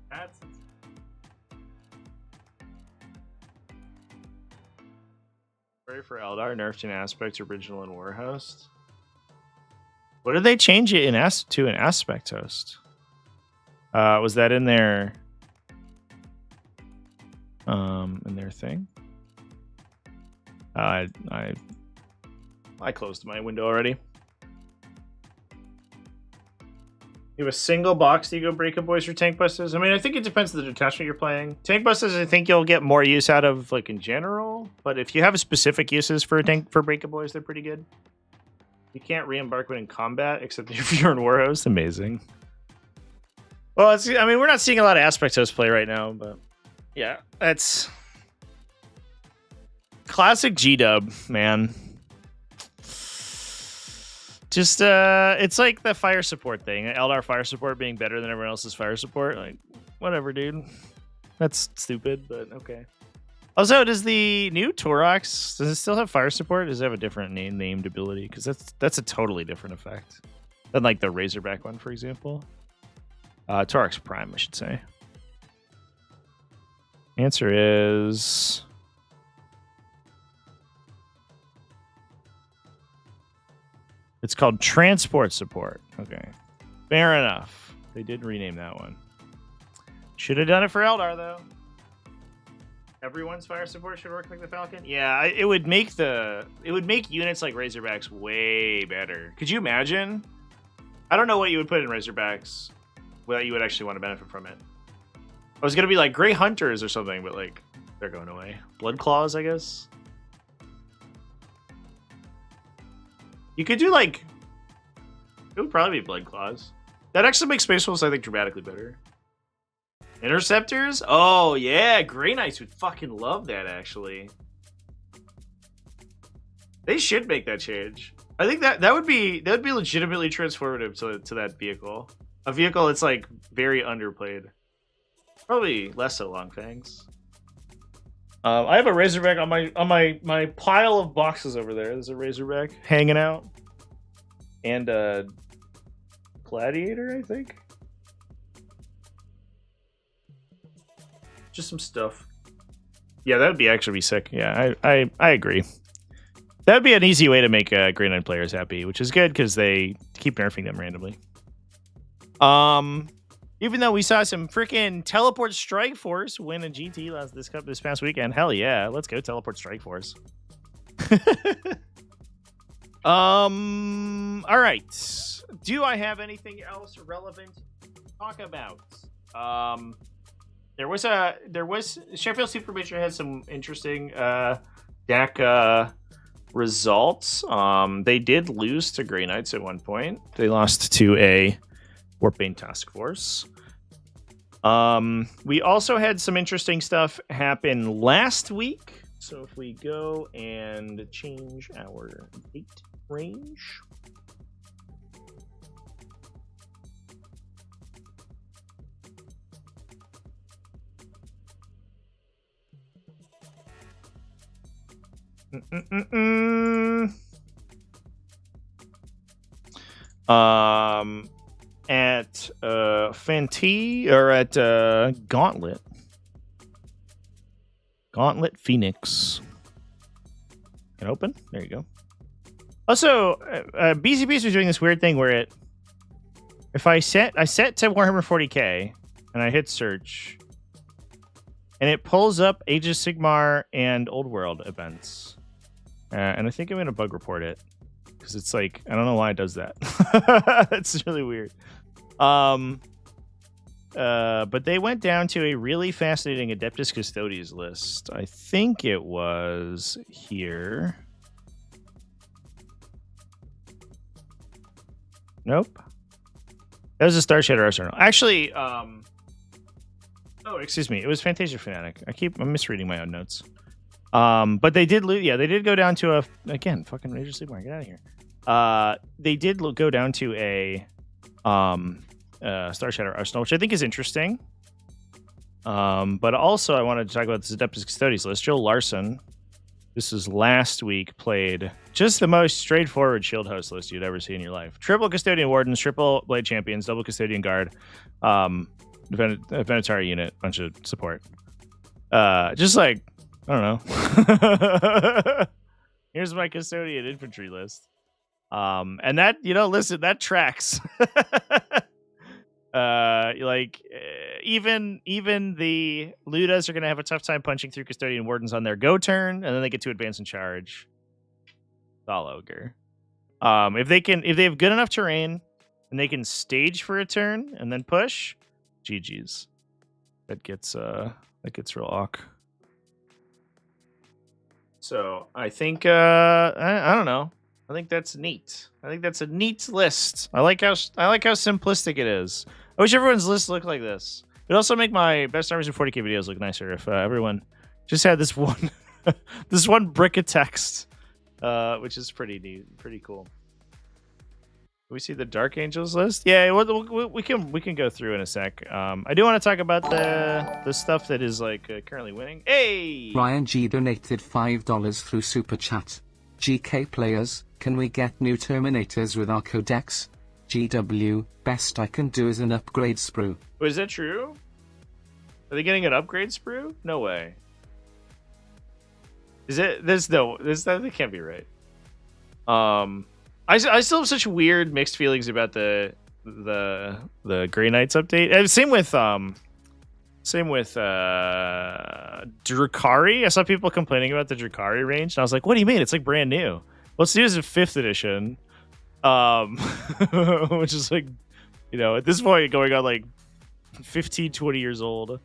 S1: That's Ready for Eldar nerfed in aspect original and War Host. What did they change it to an aspect host? Was that in their thing? I closed my window already. You have a single box that you go Breakaboys for tank busters? I mean, I think it depends on the detachment you're playing. Tank busters, I think you'll get more use out of, like, in general. But if you have specific uses for Breakaboys, they're pretty good. You can't re-embark when in combat, except if you're in War Host. Amazing. Well, I mean, we're not seeing a lot of Aspect Host play right now, but yeah, that's classic G-dub, man. Just, it's like the fire support thing. Eldar fire support being better than everyone else's fire support. Like, whatever, dude. That's stupid, but okay. Also, does the new Torox, does it still have fire support? Does it have a different named ability? Because that's a totally different effect than like the Razorback one, for example. Torox Prime, I should say. Answer is... It's called Transport Support. Okay. Fair enough. They did rename that one. Should have done it for Eldar, though. Everyone's fire support should work like the Falcon. Yeah, it would make units like Razorbacks way better. Could you imagine? I don't know what you would put in Razorbacks that you would actually want to benefit from it. I was gonna be like Grey Hunters or something, but like they're going away. Blood Claws, I guess. You could do like, it would probably be Blood Claws. That actually makes Space Wolves, I think, dramatically better. Interceptors? Oh yeah, Grey Knights would fucking love that. Actually, they should make that change. I think that would be legitimately transformative to that vehicle. A vehicle that's like very underplayed. Probably less so Long Fangs. I have a Razorback on my pile of boxes over there. There's a Razorback hanging out, and a Gladiator, I think. Just some stuff. Yeah, that would be actually sick. Yeah, I agree. That would be an easy way to make Grey Knight players happy, which is good because they keep nerfing them randomly. Even though we saw some freaking Teleport Strike Force win a GT this past weekend, hell yeah, let's go Teleport Strike Force. All right, do I have anything else relevant to talk about? There was Sheffield Supermajor had some interesting Dakka results. They did lose to Grey Knights at one point. They lost to a Warpbane task force. We also had some interesting stuff happen last week. So if we go and change our date range. At Fenty or at Gauntlet Phoenix. Can open? There you go. Also, BCPs was doing this weird thing where if I set to Warhammer 40k and I hit search, and it pulls up Age of Sigmar and Old World events, and I think I'm gonna bug report it because it's like I don't know why it does that. It's really weird. But they went down to a really fascinating Adeptus Custodes list. I think it was here. Nope. That was a Starshatter Arsenal. Actually, oh, excuse me. It was Fantasia Fanatic. I'm misreading my own notes. But they did lose. Yeah, they did go down to again, fucking Rage of Sigmar. Get out of here. They did go down to a Starshatter Arsenal, which I think is interesting. But also I wanted to talk about this Adeptus Custodes list. Joe Larson, this is last week, played just the most straightforward shield host list you'd ever see in your life. Triple Custodian Wardens, triple Blade Champions, double Custodian Guard, Venatari unit, bunch of support. Just like, I don't know. Here's my Custodian infantry list. And that, listen, that tracks. Even the Ludas are going to have a tough time punching through Custodian Wardens on their go turn, and then they get to advance and charge. It's all ogre. If they have good enough terrain and they can stage for a turn and then push, GG's. That gets real awk. So I think I don't know. I think that's neat. I think that's a neat list. I like how simplistic it is. I wish everyone's list looked like this. It'd also make my best armies in 40k videos look nicer if everyone just had this one this one brick of text, which is pretty neat, pretty cool. Can we see the Dark Angels list? Yeah, we can go through in a sec. I do want to talk about the stuff that is currently winning. Hey,
S2: Ryan G donated $5 through Super Chat. GK players, can we get new Terminators with our codex? GW, best I can do is an upgrade sprue.
S1: Oh, is that true? Are they getting an upgrade sprue? No way. Is it? That can't be right. I still have such weird mixed feelings about the Grey Knights update. Same with Drukhari. I saw people complaining about the Drukhari range, and I was like, what do you mean? It's like brand new. Let's do this in 5th edition. Which is at this point going on 15, 20 years old.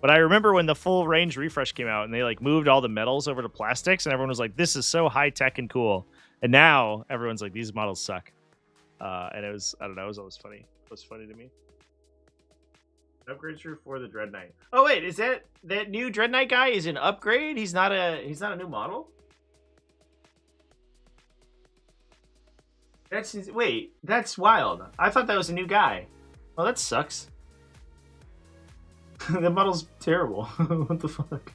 S1: But I remember when the full range refresh came out and they moved all the metals over to plastics, and everyone was like, this is so high tech and cool. And now everyone's like, these models suck. And it was, I don't know, it was always funny. It was funny to me. Upgrade true for the Dread Knight. Oh wait, is that new Dread Knight guy is an upgrade? He's not a new model? That's wild. I thought that was a new guy. Well, that sucks. The model's terrible. What the fuck?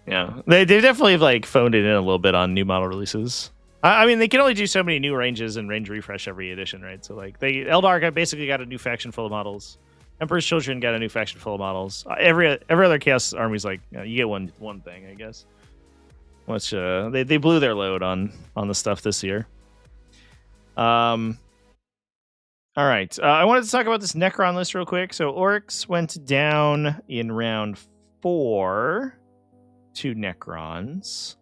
S1: Yeah, they definitely phoned it in a little bit on new model releases. I mean, they can only do so many new ranges and range refresh every edition, right? So Eldar basically got a new faction full of models. Emperor's Children got a new faction full of models. Every other Chaos army's you get one thing, I guess. Which they blew their load on the stuff this year. All right. I wanted to talk about this Necron list real quick. So Orks went down in round 4 to Necrons.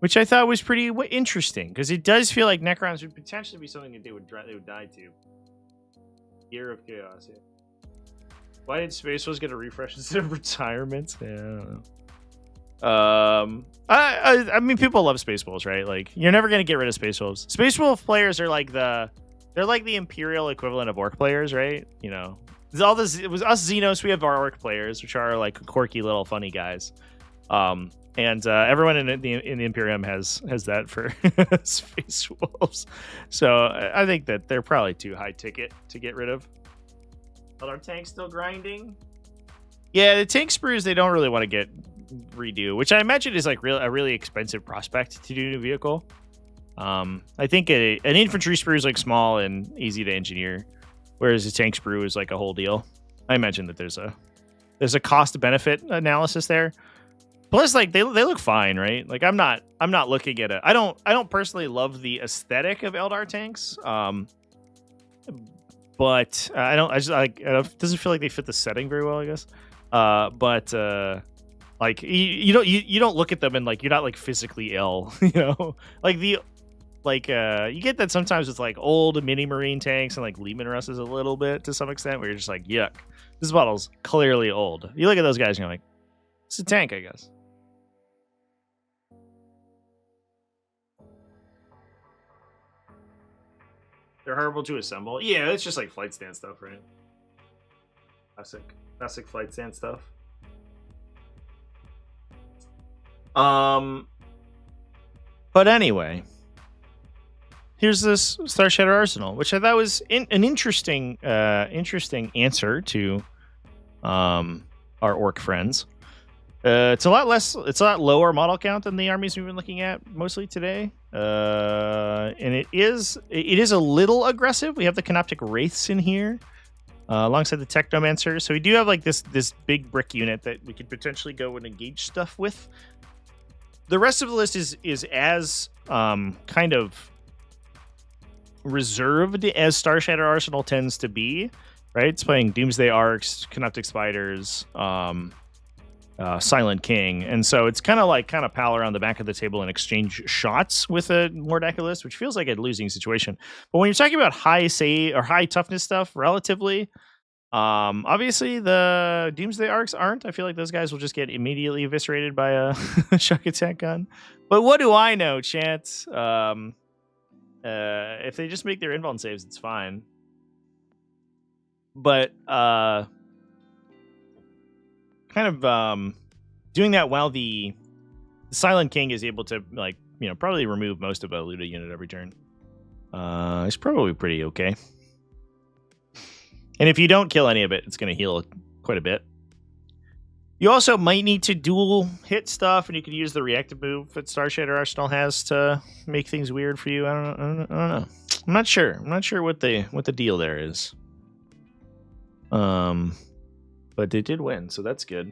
S1: which I thought was pretty interesting because it does feel like Necrons would potentially be something that they would die to. Year of Chaos. Yeah. Why did Space Wolves get a refresh instead of retirement? Yeah, I don't know. I mean, people love Space Wolves, right? Like, you're never gonna get rid of Space Wolves. Space Wolf players are like they're like the Imperial equivalent of Orc players, right? You know, all this, it was us Xenos. We have our Orc players, which are like quirky little funny guys. And everyone in the Imperium has that for Space Wolves. So I think that they're probably too high ticket to get rid of. But our tank's still grinding. Yeah, the tank sprues they don't really want to get redo, which I imagine is like a really expensive prospect to do a new vehicle. I think an infantry sprue is like small and easy to engineer, whereas a tank sprue is like a whole deal. I imagine that there's a cost benefit analysis there. Plus, like they look fine, right? Like I'm not looking at I don't personally love the aesthetic of Eldar tanks. But I just like it doesn't feel like they fit the setting very well, I guess. But like you don't look at them and like you're not like physically ill, you know? Like you get that sometimes with like old mini marine tanks and like Lehman Russes a little bit to some extent, where you're just like, yuck, this model's clearly old. You look at those guys and you're like, it's a tank, I guess. They're horrible to assemble. Yeah, it's just like flight stand stuff, right? Classic flight stand stuff. But anyway, here's this Starshatter Arsenal, which I thought was an interesting answer to our Orc friends. It's a lot lower model count than the armies we've been looking at mostly today. And it is a little aggressive. We have the Canoptic Wraiths in here, alongside the Technomancer. So we do have like this big brick unit that we could potentially go and engage stuff with. The rest of the list is as kind of reserved as Starshatter Arsenal tends to be, right? It's playing Doomsday Arks, Canoptic Spiders, Silent King, and so it's kind of pal around the back of the table and exchange shots with a Mordaka list, which feels like a losing situation. But when you're talking about high toughness stuff, relatively, obviously the Doomsday Arks aren't. I feel like those guys will just get immediately eviscerated by a shock attack gun. But what do I know, chat? If they just make their invuln saves, it's fine. But kind of doing that while the Silent King is able to, like, you know, probably remove most of a looted unit every turn. It's probably pretty okay. And if you don't kill any of it, it's going to heal quite a bit. You also might need to dual hit stuff, and you can use the reactive move that Starshatter Arsenal has to make things weird for you. I don't know. I'm not sure. I'm not sure what the deal there is. But they did win, so that's good.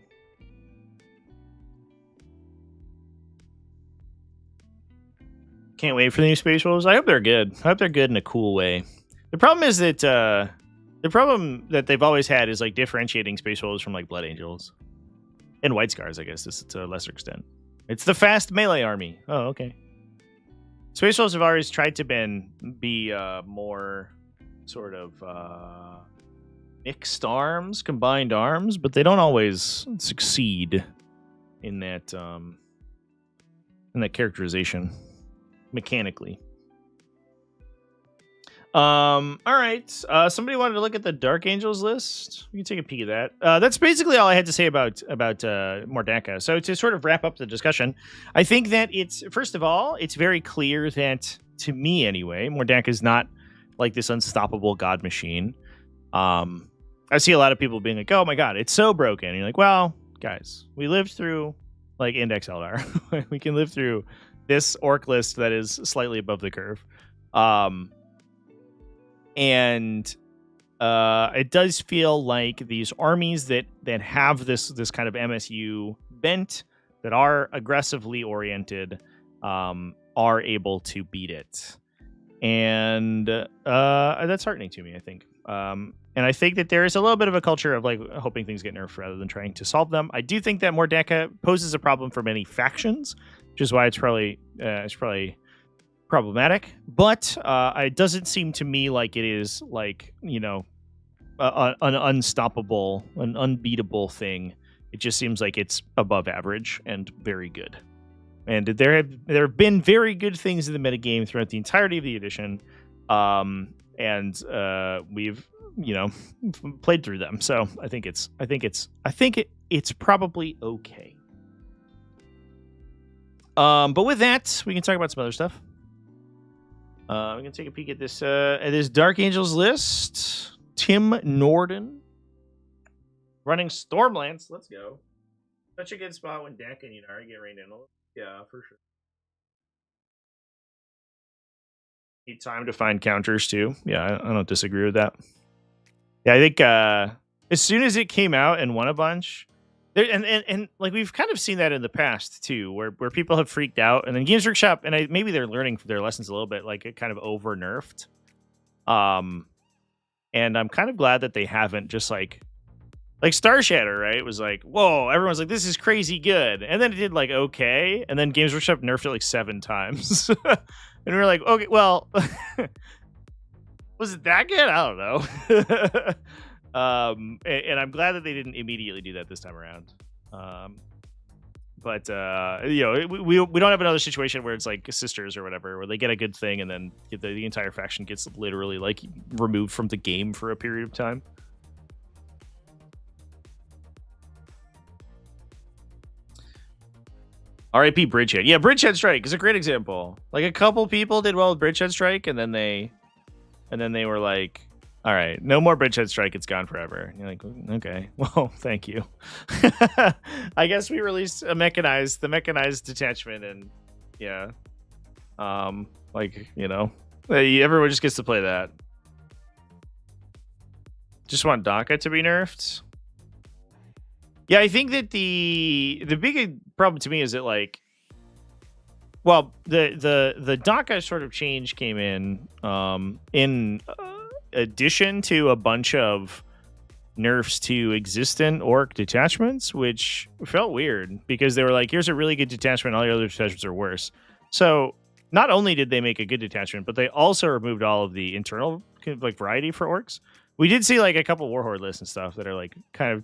S1: Can't wait for the new Space Wolves. I hope they're good. I hope they're good in a cool way. The problem is that the problem that they've always had is like differentiating Space Wolves from like Blood Angels and White Scars, I guess, to a lesser extent. It's the fast melee army. Oh, okay. Space Wolves have always tried to be more sort of mixed arms, combined arms, but they don't always succeed in that characterization mechanically. All right. Somebody wanted to look at the Dark Angels list. We can take a peek at that. That's basically all I had to say about Mordaka. So to sort of wrap up the discussion, I think that first of all, it's very clear that, to me anyway, Mordaka is not like this unstoppable god machine. I see a lot of people being like, "Oh my god, it's so broken." And you're like, "Well, guys, we lived through like Index Eldar. We can live through this orc list that is slightly above the curve." And it does feel like these armies that have this kind of MSU bent, that are aggressively oriented, are able to beat it, and that's heartening to me, I think. And I think that there is a little bit of a culture of like hoping things get nerfed rather than trying to solve them. I do think that more Dakka poses a problem for many factions, which is why it's probably problematic. But it doesn't seem to me like it is like, you know, an unstoppable, an unbeatable thing. It just seems like it's above average and very good. And there have been very good things in the metagame throughout the entirety of the edition, and we've, you know, played through them. So I think it's probably okay. But with that, we can talk about some other stuff. We can take a peek at this Dark Angels list. Tim Norden running Stormlance. Let's go. Such a good spot when Dakka and Yunari get rained in. Yeah, for sure. Need time to find counters too. Yeah, I don't disagree with that. Yeah, I think as soon as it came out and won a bunch, and like we've kind of seen that in the past too, where people have freaked out, and then Games Workshop, and maybe they're learning from their lessons a little bit, like it kind of over nerfed. And I'm kind of glad that they haven't just like Starshatter, right? It was like, whoa, everyone's like, this is crazy good. And then it did like okay. And then Games Workshop nerfed it like 7 times. And we were like, okay, well, was it that good? I don't know. And I'm glad that they didn't immediately do that this time around. But you know, we don't have another situation where it's like sisters or whatever, where they get a good thing and then the entire faction gets literally like removed from the game for a period of time. R.I.P. Bridgehead. Yeah, Bridgehead Strike is a great example. Like a couple people did well with Bridgehead Strike, and then they were like, all right, no more Bridgehead Strike, it's gone forever. And you're like, okay, well, thank you. I guess we released the mechanized detachment, and yeah. Like, you know, everyone just gets to play that. Just want Dakka to be nerfed. Yeah, I think that the big problem to me is that, like, well, the Dakka sort of change came in addition to a bunch of nerfs to existent orc detachments, which felt weird because they were like, here's a really good detachment, all your other detachments are worse. So not only did they make a good detachment, but they also removed all of the internal like variety for orcs. We did see like a couple War Horde lists and stuff that are like kind of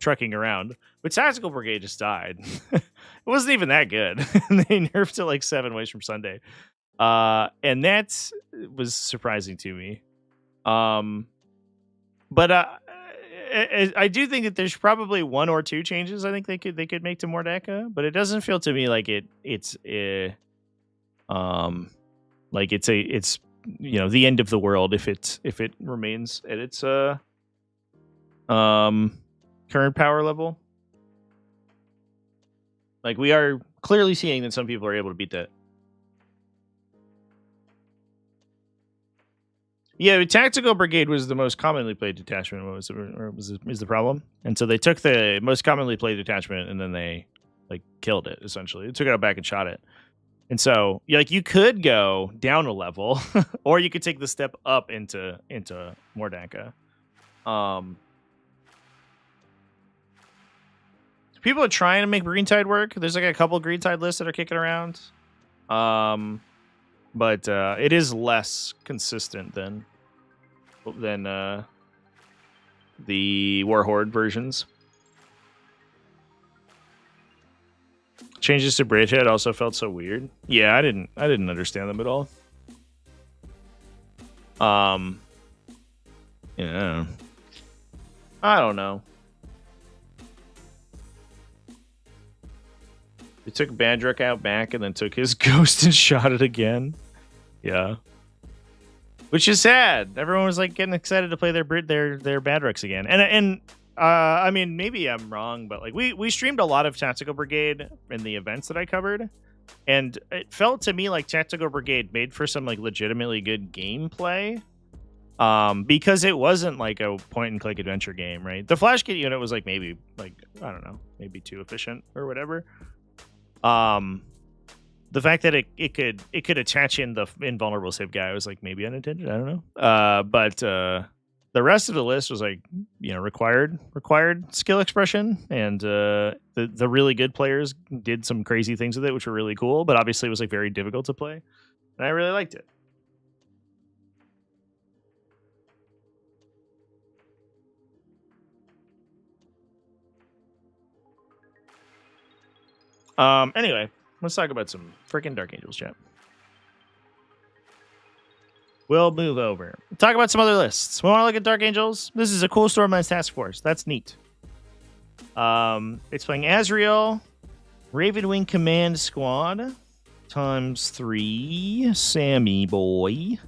S1: trucking around, but Tactical Brigade just died. It wasn't even that good. They nerfed it like 7 ways from Sunday, and that was surprising to me. But I do think that there's probably 1 or 2 changes I think they could make to Mordecai, but it doesn't feel to me like it's you know, the end of the world if it remains at its current power level. Like, we are clearly seeing that some people are able to beat that. Yeah, Tactical Brigade was the most commonly played detachment. What was it, or is the problem? And so they took the most commonly played detachment and then they like killed it. Essentially, they took it out back and shot it. And so, like, you could go down a level, or you could take the step up into Mordecai. People are trying to make Green Tide work. There's like a couple Green Tide lists that are kicking around. But it is less consistent than the War Horde versions. Changes to Bridgehead also felt so weird. Yeah, I didn't understand them at all. Yeah, I don't know. They took Bandruk out back and then took his ghost and shot it again. Yeah. Which is sad. Everyone was like getting excited to play their Bandruks again. And I mean, maybe I'm wrong, but like we streamed a lot of Tactical Brigade in the events that I covered, and it felt to me like Tactical Brigade made for some like legitimately good gameplay. Because it wasn't like a point and click adventure game, right? The flash kit unit was like maybe like, I don't know, maybe too efficient or whatever. The fact that it could attach in the invulnerable save guy was like maybe unintended. I don't know. But the rest of the list was like, required skill expression, and the really good players did some crazy things with it, which were really cool. But obviously, it was like very difficult to play, and I really liked it. Anyway, let's talk about some freaking Dark Angels, chat. We'll move over. Talk about some other lists. We want to look at Dark Angels. This is a cool Stormlance task force. That's neat. It's playing Azrael, Ravenwing Command Squad, ×3, Sammy Boy,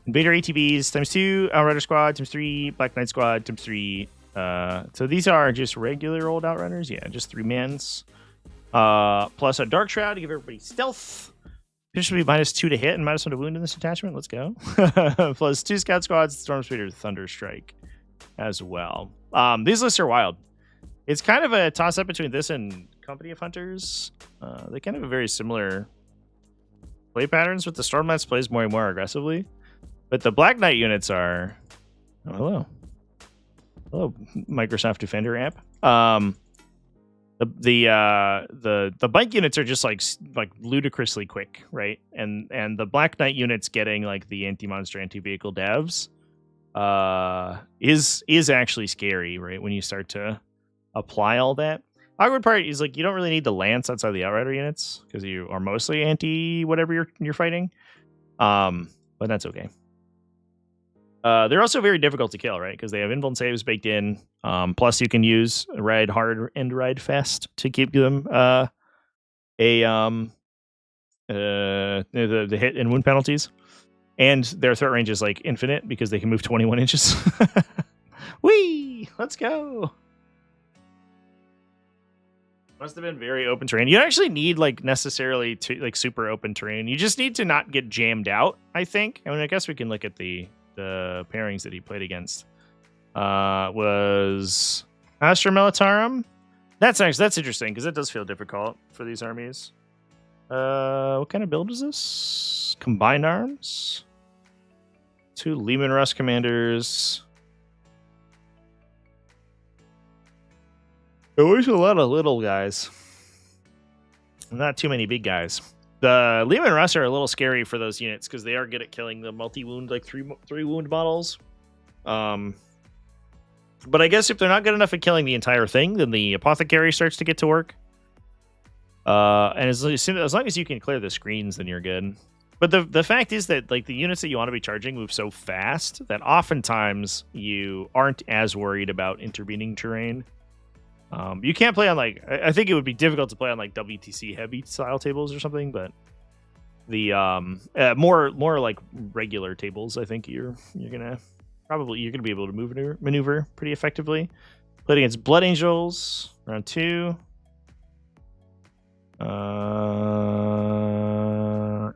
S1: Invader ATVs, ×2, Outrider Squad, ×3, Black Knight Squad, ×3. So these are just regular old Outriders. Yeah, just 3-mans. Plus a Dark Shroud to give everybody stealth. Should be -2 to hit and -1 to wound in this attachment. Let's go. Plus 2 Scout Squads, Storm Speeder, Thunder Strike as well. These lists are wild. It's kind of a toss-up between this and Company of Hunters. They kind of have very similar play patterns, with the Stormlance plays more and more aggressively. But the Black Knight units are... Oh, hello. Hello, Microsoft Defender app. The bike units are just like ludicrously quick, right? And the Black Knight units getting like the anti-monster, anti-vehicle devs is actually scary, right? When you start to apply all that. Awkward part is like you don't really need the lance outside the Outrider units because you are mostly anti whatever you're fighting. But that's okay. They're also very difficult to kill, right? Because they have invuln saves baked in. Plus, you can use ride hard and ride fast to keep them the hit and wound penalties. And their threat range is like infinite because they can move 21 inches. Whee! Let's go. Must have been very open terrain. You don't actually need like necessarily to like super open terrain. You just need to not get jammed out, I think. I mean, I guess we can look at the pairings that he played against. Was Astra Militarum. That's interesting because it does feel difficult for these armies. What kind of build is this? Combined arms. 2 Lehman Russ commanders. Always a lot of little guys. Not too many big guys. The Lehman Russ are a little scary for those units because they are good at killing the multi-wound, like three wound models. But I guess if they're not good enough at killing the entire thing, then the Apothecary starts to get to work. And as long as you can clear the screens, then you're good. But the fact is that like the units that you want to be charging move so fast that oftentimes you aren't as worried about intervening terrain. You can't play on like I think it would be difficult to play on like WTC heavy style tables or something, but the more like regular tables, I think you're gonna be able to maneuver pretty effectively. Played against Blood Angels round 2.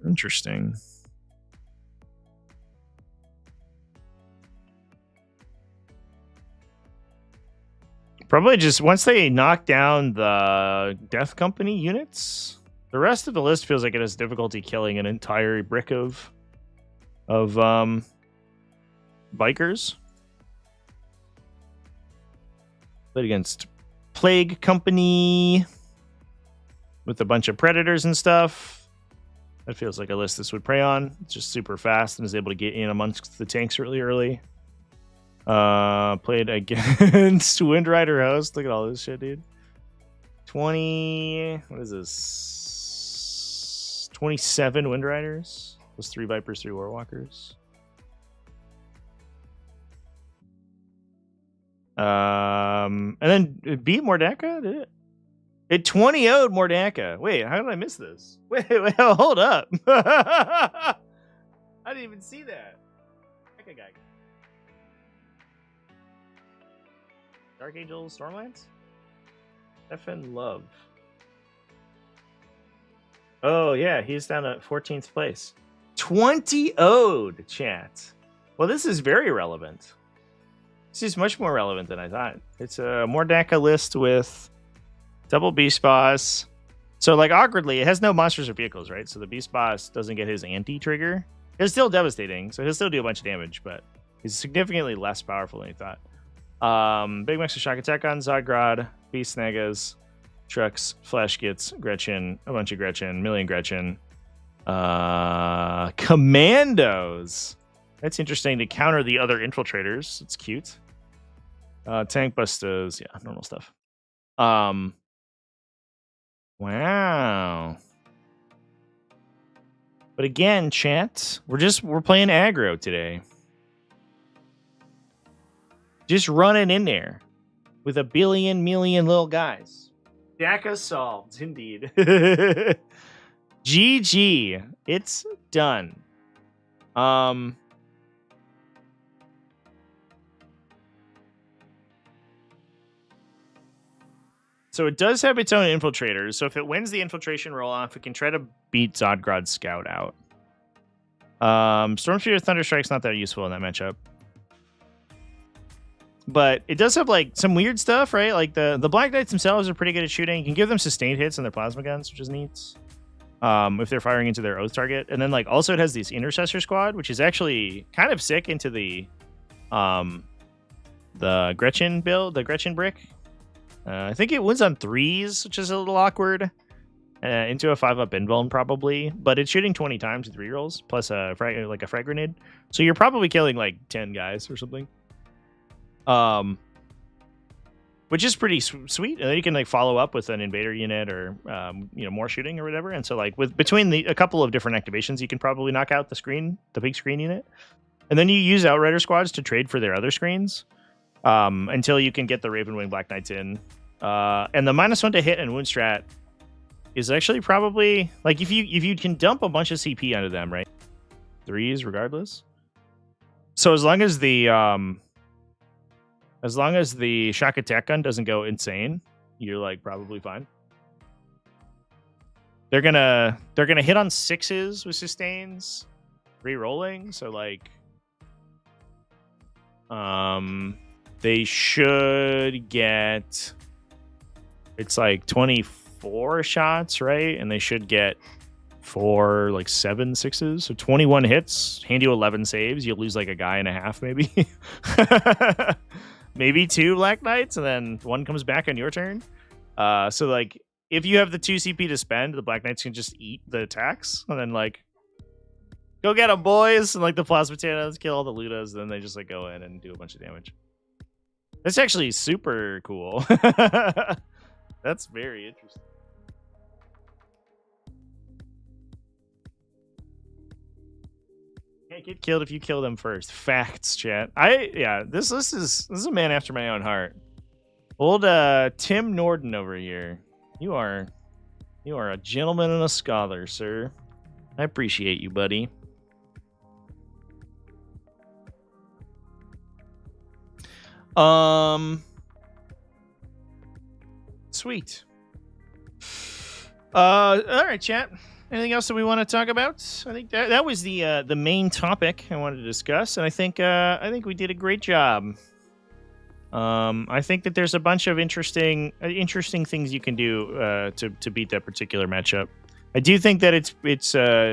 S1: Interesting. Probably just once they knock down the Death Company units, the rest of the list feels like it has difficulty killing an entire brick of bikers. Played against Plague Company with a bunch of predators and stuff. That feels like a list this would prey on. It's just super fast and is able to get in amongst the tanks really early. Played against Windrider Host. Look at all this shit, dude. 20. What is this? 27 Windriders. Plus 3 Vipers, 3 Warwalkers. And then it beat Mordecai, did it? It 20-0'd Mordecai. Wait, how did I miss this? Wait, hold up. I didn't even see that. Dakka guy. Dark Angel Stormlance? FN Love. Oh, yeah, he's down at 14th place. 20-0'd, chat. Well, this is very relevant. This is much more relevant than I thought. It's a Mordecai list with double Beast Boss. So, like, awkwardly, it has no monsters or vehicles, right? So the Beast Boss doesn't get his anti-trigger. It's still devastating, so he'll still do a bunch of damage, but He's significantly less powerful than you thought. Big Max of Shock Attack on Zodgrod, Beast Snagas, Trucks, Flashgits, Gretchen, a bunch of Gretchen, Million Gretchen. Commandos. That's interesting to counter the other infiltrators. It's cute. Tank Bustas, yeah, normal stuff. Wow. But again, chat, we're playing aggro today. Just running in there with a billion million little guys. Dakka solved, indeed. GG. It's done. So it does have its own infiltrators. So if it wins the infiltration roll-off, it can try to beat Zodgrod's Scout out. Stormspear Thunderstrike's not that useful in that matchup. But it does have like some weird stuff, right? Like the Black Knights themselves are pretty good at shooting. You can give them sustained hits on their plasma guns, which is neat. If they're firing into their Oath target. And then like also it has this Intercessor squad, which is actually kind of sick into the Gretchen build, the Gretchen brick. I think it wins on 3s, which is a little awkward. Into a 5-up invuln probably, but it's shooting 20 times with rerolls plus a frag grenade. So you're probably killing like 10 guys or something. Which is pretty sweet. And then you can like follow up with an invader unit or more shooting or whatever. And so like between a couple of different activations, you can probably knock out the big screen unit. And then you use Outrider squads to trade for their other screens until you can get the Ravenwing Black Knights in. And the -1 to hit and wound strat is actually probably like if you can dump a bunch of CP onto them, right? 3s regardless. So as long as the shock attack gun doesn't go insane, you're like probably fine. They're gonna hit on 6s with sustains, re-rolling. So like, they should get. It's like 24 shots, right? And they should get 4 like 7 6s, so 21 hits, hand you 11 saves. You'll lose like a guy and a half, maybe. Maybe 2 Black Knights, and then 1 comes back on your turn. So like, if you have the 2 CP to spend, the Black Knights can just eat the attacks, and then like, go get them, boys! And like the Plasma Potatoes kill all the Ludas, and then they just like go in and do a bunch of damage. That's actually super cool. That's very interesting. Can't get killed if you kill them first. Facts, chat. This is a man after my own heart. Old Tim Norden over here. You are a gentleman and a scholar, sir. I appreciate you, buddy. Sweet. All right, chat. Anything else that we want to talk about? I think that was the main topic I wanted to discuss, and I think we did a great job. I think that there's a bunch of interesting things you can do to beat that particular matchup. I do think that it's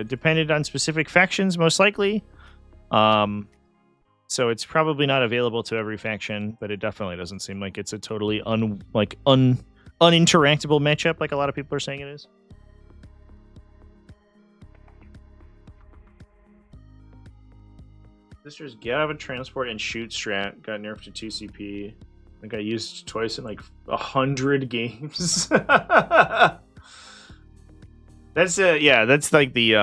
S1: dependent on specific factions, most likely. So it's probably not available to every faction, but it definitely doesn't seem like it's a totally uninteractable matchup like a lot of people are saying it is. Sisters get out of a transport and shoot strat got nerfed to 2 CP. I think I used twice in like 100 games. That's that's like the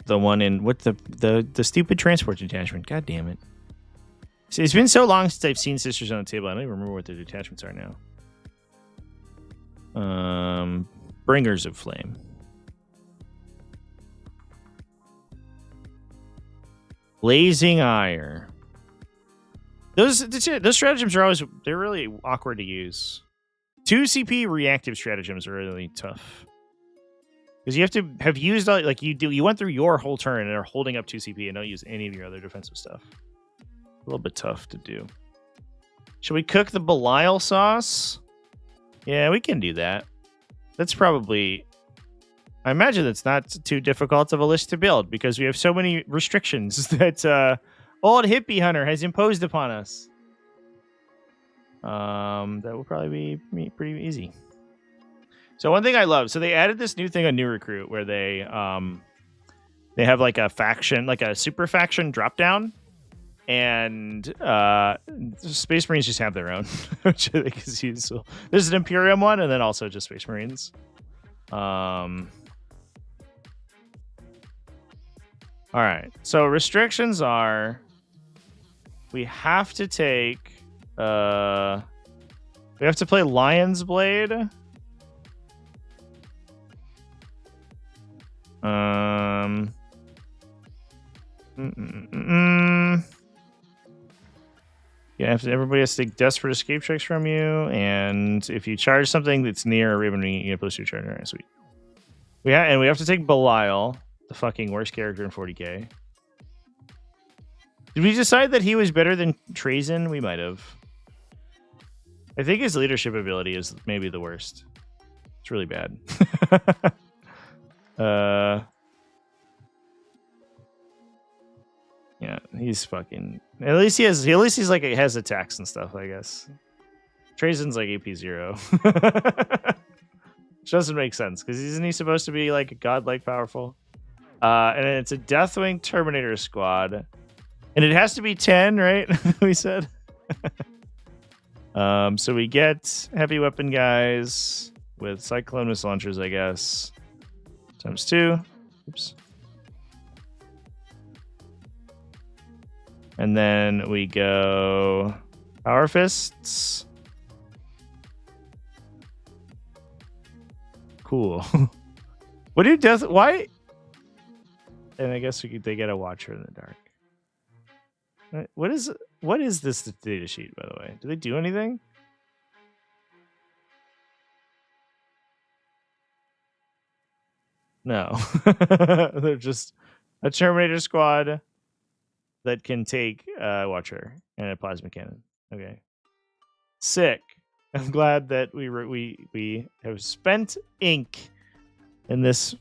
S1: one in what the stupid transport detachment. God damn it. See, it's been so long since I've seen Sisters on the table. I don't even remember what their detachments are now. Bringers of Flame. Blazing Ire. Those stratagems are they're really awkward to use. 2 CP reactive stratagems are really tough. Because you have to have used like you went through your whole turn and are holding up 2 CP and don't use any of your other defensive stuff. A little bit tough to do. Should we cook the Belial sauce? Yeah, we can do that. That's probably I imagine it's not too difficult of a list to build because we have so many restrictions that old hippie hunter has imposed upon us. That will probably be pretty easy. So one thing I love, so they added this new thing on New Recruit where they have like a faction, like a super faction drop down, and Space Marines just have their own, which I think is useful. There's an Imperium one, and then also just Space Marines. All right. So restrictions are we have to take we have to play Lion's Blade. Everybody has to take desperate escape checks from you, and if you charge something that's near a Raven Wing, you get plus 2 charge. All right, sweet. We have to take Belial, the fucking worst character in 40k. Did we decide that he was better than Trazen? We might have. I think his leadership ability is maybe the worst. It's really bad. Yeah, he's fucking. At least he's like has attacks and stuff. I guess. Trazen's like AP 0. Which doesn't make sense because isn't he supposed to be like godlike powerful? And then it's a Deathwing Terminator squad, and it has to be 10, right? We said. So we get heavy weapon guys with Cyclone missile launchers, I guess. ×2. Oops. And then we go Power Fists. Cool. What do Death? Why? And I guess they get a Watcher in the dark. What is this data sheet, by the way? Do they do anything? No. They're just a Terminator squad that can take a Watcher and a plasma cannon. Okay. Sick. I'm glad that we have spent ink in this.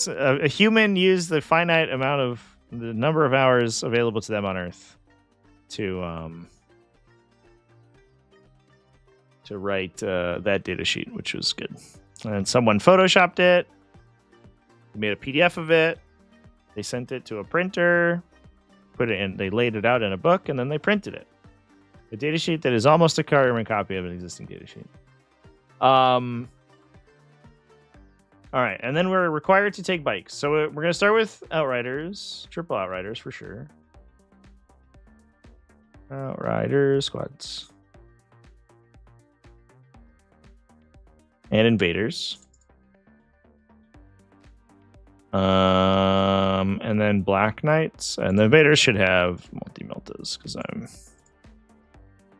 S1: A human used the finite amount of the number of hours available to them on Earth to write that data sheet, which was good. And someone photoshopped it, made a PDF of it, they sent it to a printer, put it in, they laid it out in a book, and then they printed it. A data sheet that is almost a carbon copy of an existing data sheet. All right, and then we're required to take bikes. So we're going to start with Outriders, triple Outriders for sure. Outriders squads. And Invaders. And then Black Knights. And the Invaders should have multi-meltas because I'm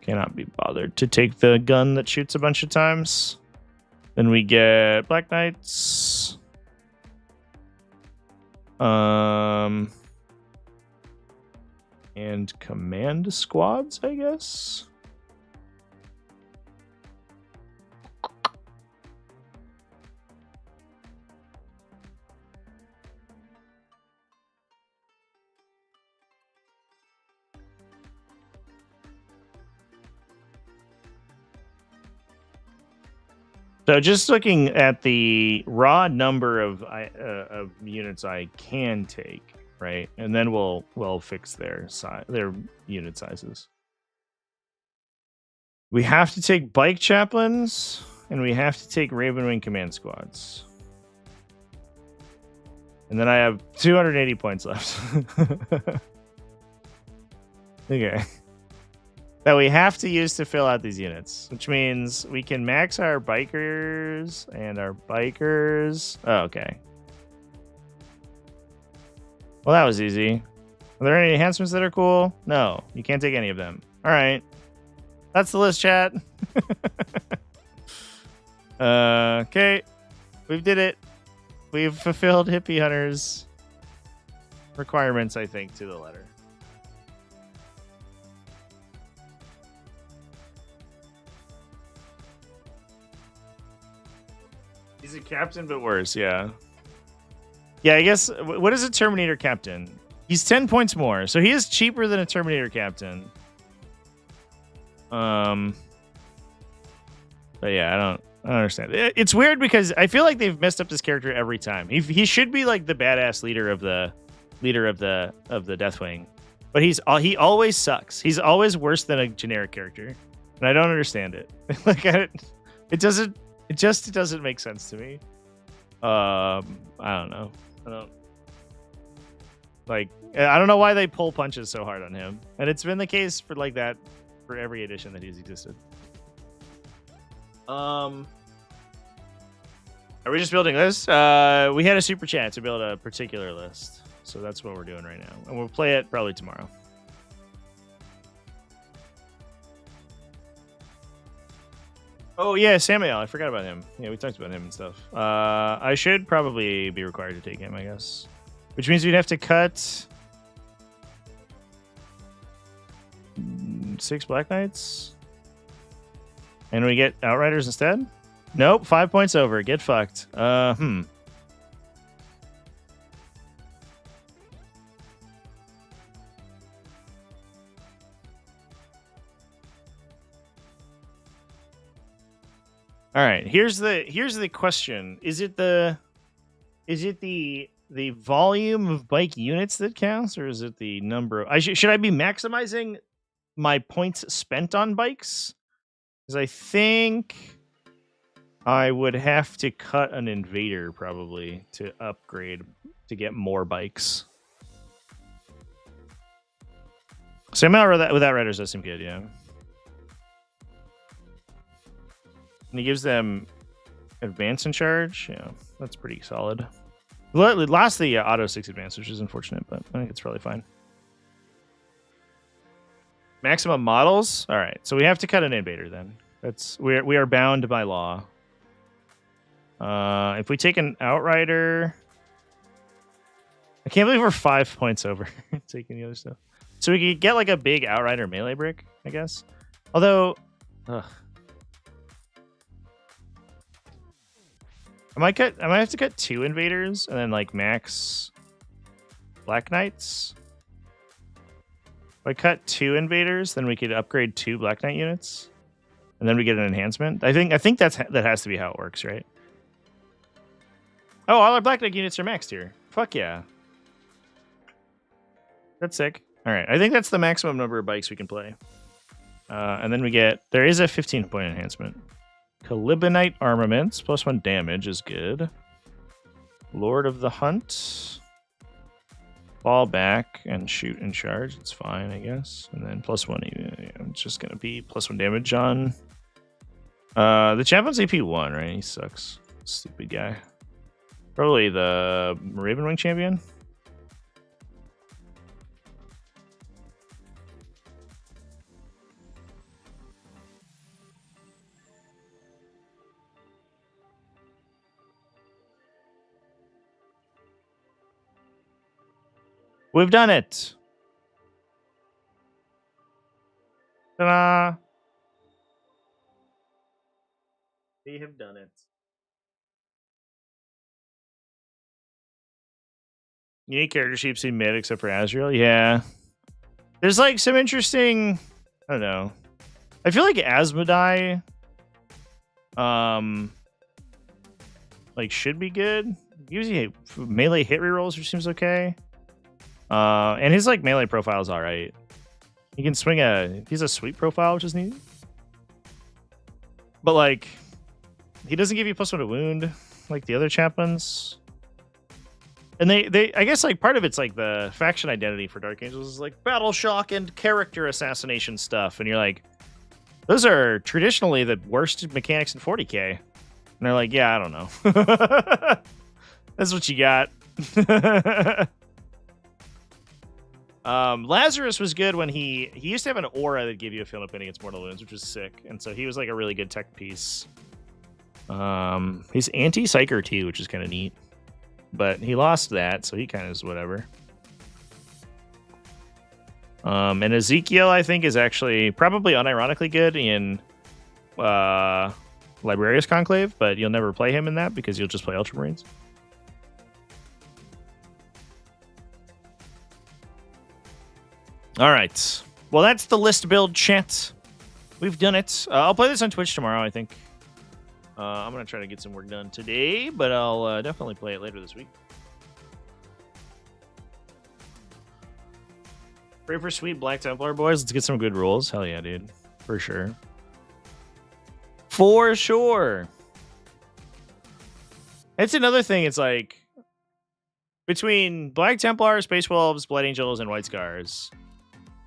S1: cannot be bothered to take the gun that shoots a bunch of times. Then we get Black Knights. And command squads, I guess. So just looking at the raw number of units I can take, right, and then we'll fix their unit sizes. We have to take bike chaplains, and we have to take Ravenwing command squads, and then I have 280 points left. Okay. That we have to use to fill out these units, which means we can max our bikers and our bikers. Oh, okay. Well, that was easy. Are there any enhancements that are cool? No, you can't take any of them. All right. That's the list, chat. Okay. We did it. We've fulfilled Hippie Hunter's requirements, I think, to the letter. He's a captain, but worse, yeah. Yeah, I guess, what is a Terminator captain? He's 10 points more, so he is cheaper than a Terminator captain. But yeah, I don't understand. It's weird because I feel like they've messed up this character every time. He should be like the badass leader of the Deathwing, but he always sucks. He's always worse than a generic character, and I don't understand it. Like it doesn't make sense to me. I don't know. I don't know why they pull punches so hard on him, and it's been the case for like that for every edition that he's existed. Are we just building this? We had a super chat to build a particular list, so that's what we're doing right now, and we'll play it probably tomorrow. Oh yeah, Samuel, I forgot about him. Yeah, we talked about him and stuff. I should probably be required to take him, I guess, which means we'd have to cut 6 Black Knights, and we get Outriders instead. Nope, 5 points over. Get fucked. All right. Here's the question: Is it the volume of bike units that counts, or is it the number of? Should I be maximizing my points spent on bikes? Because I think I would have to cut an invader probably to upgrade to get more bikes. Somehow without Riders does seem good, yeah. And he gives them advance and charge. Yeah, that's pretty solid. Lost the auto 6 advance, which is unfortunate, but I think it's probably fine. Maximum models. All right, so we have to cut an invader then. We are bound by law. If we take an outrider, I can't believe we're 5 points over taking the other stuff. So we could get like a big outrider melee brick, I guess. Although, I might have to cut 2 invaders and then like max Black Knights. If I cut 2 invaders, then we could upgrade 2 Black Knight units, and then we get an enhancement. I think that has to be how it works, right? Oh, all our Black Knight units are maxed here. Fuck yeah. That's sick. All right, I think that's the maximum number of bikes we can play. And then there is a 15-point enhancement. Calibonite armaments, +1 damage is good. Lord of the Hunt. Fall back and shoot and charge. It's fine, I guess. And then +1, it's just going to be +1 damage on... the chaplain's AP1, right? He sucks. Stupid guy. Probably the Ravenwing champion. We've done it. Ta-da! We have done it. Unique character sheep seem mid except for Azrael. Yeah. There's like some interesting, I don't know. I feel like Asmodai like should be good. Usually melee hit rerolls, which seems okay. And his like melee profile is alright. He can swing he's a sweep profile, which is neat. But like he doesn't give you +1 to wound like the other chaplains. And they I guess like part of it's like the faction identity for Dark Angels is like battle shock and character assassination stuff, and you're like, those are traditionally the worst mechanics in 40k. And they're like, yeah, I don't know. That's what you got. Lazarus was good when he used to have an aura that gave you a feel up against mortal wounds, which was sick, and so he was like a really good tech piece. He's anti-psyker too, which is kind of neat. But he lost that, so he kind of is whatever. And Ezekiel, I think, is actually probably unironically good in Librarius Conclave, but you'll never play him in that because you'll just play Ultramarines. All right. Well, that's the list build, chat. We've done it. I'll play this on Twitch tomorrow, I think. I'm going to try to get some work done today, but I'll definitely play it later this week. Pray for sweet Black Templar, boys. Let's get some good rules. Hell yeah, dude. For sure. For sure. It's another thing. It's like between Black Templar, Space Wolves, Blood Angels, and White Scars,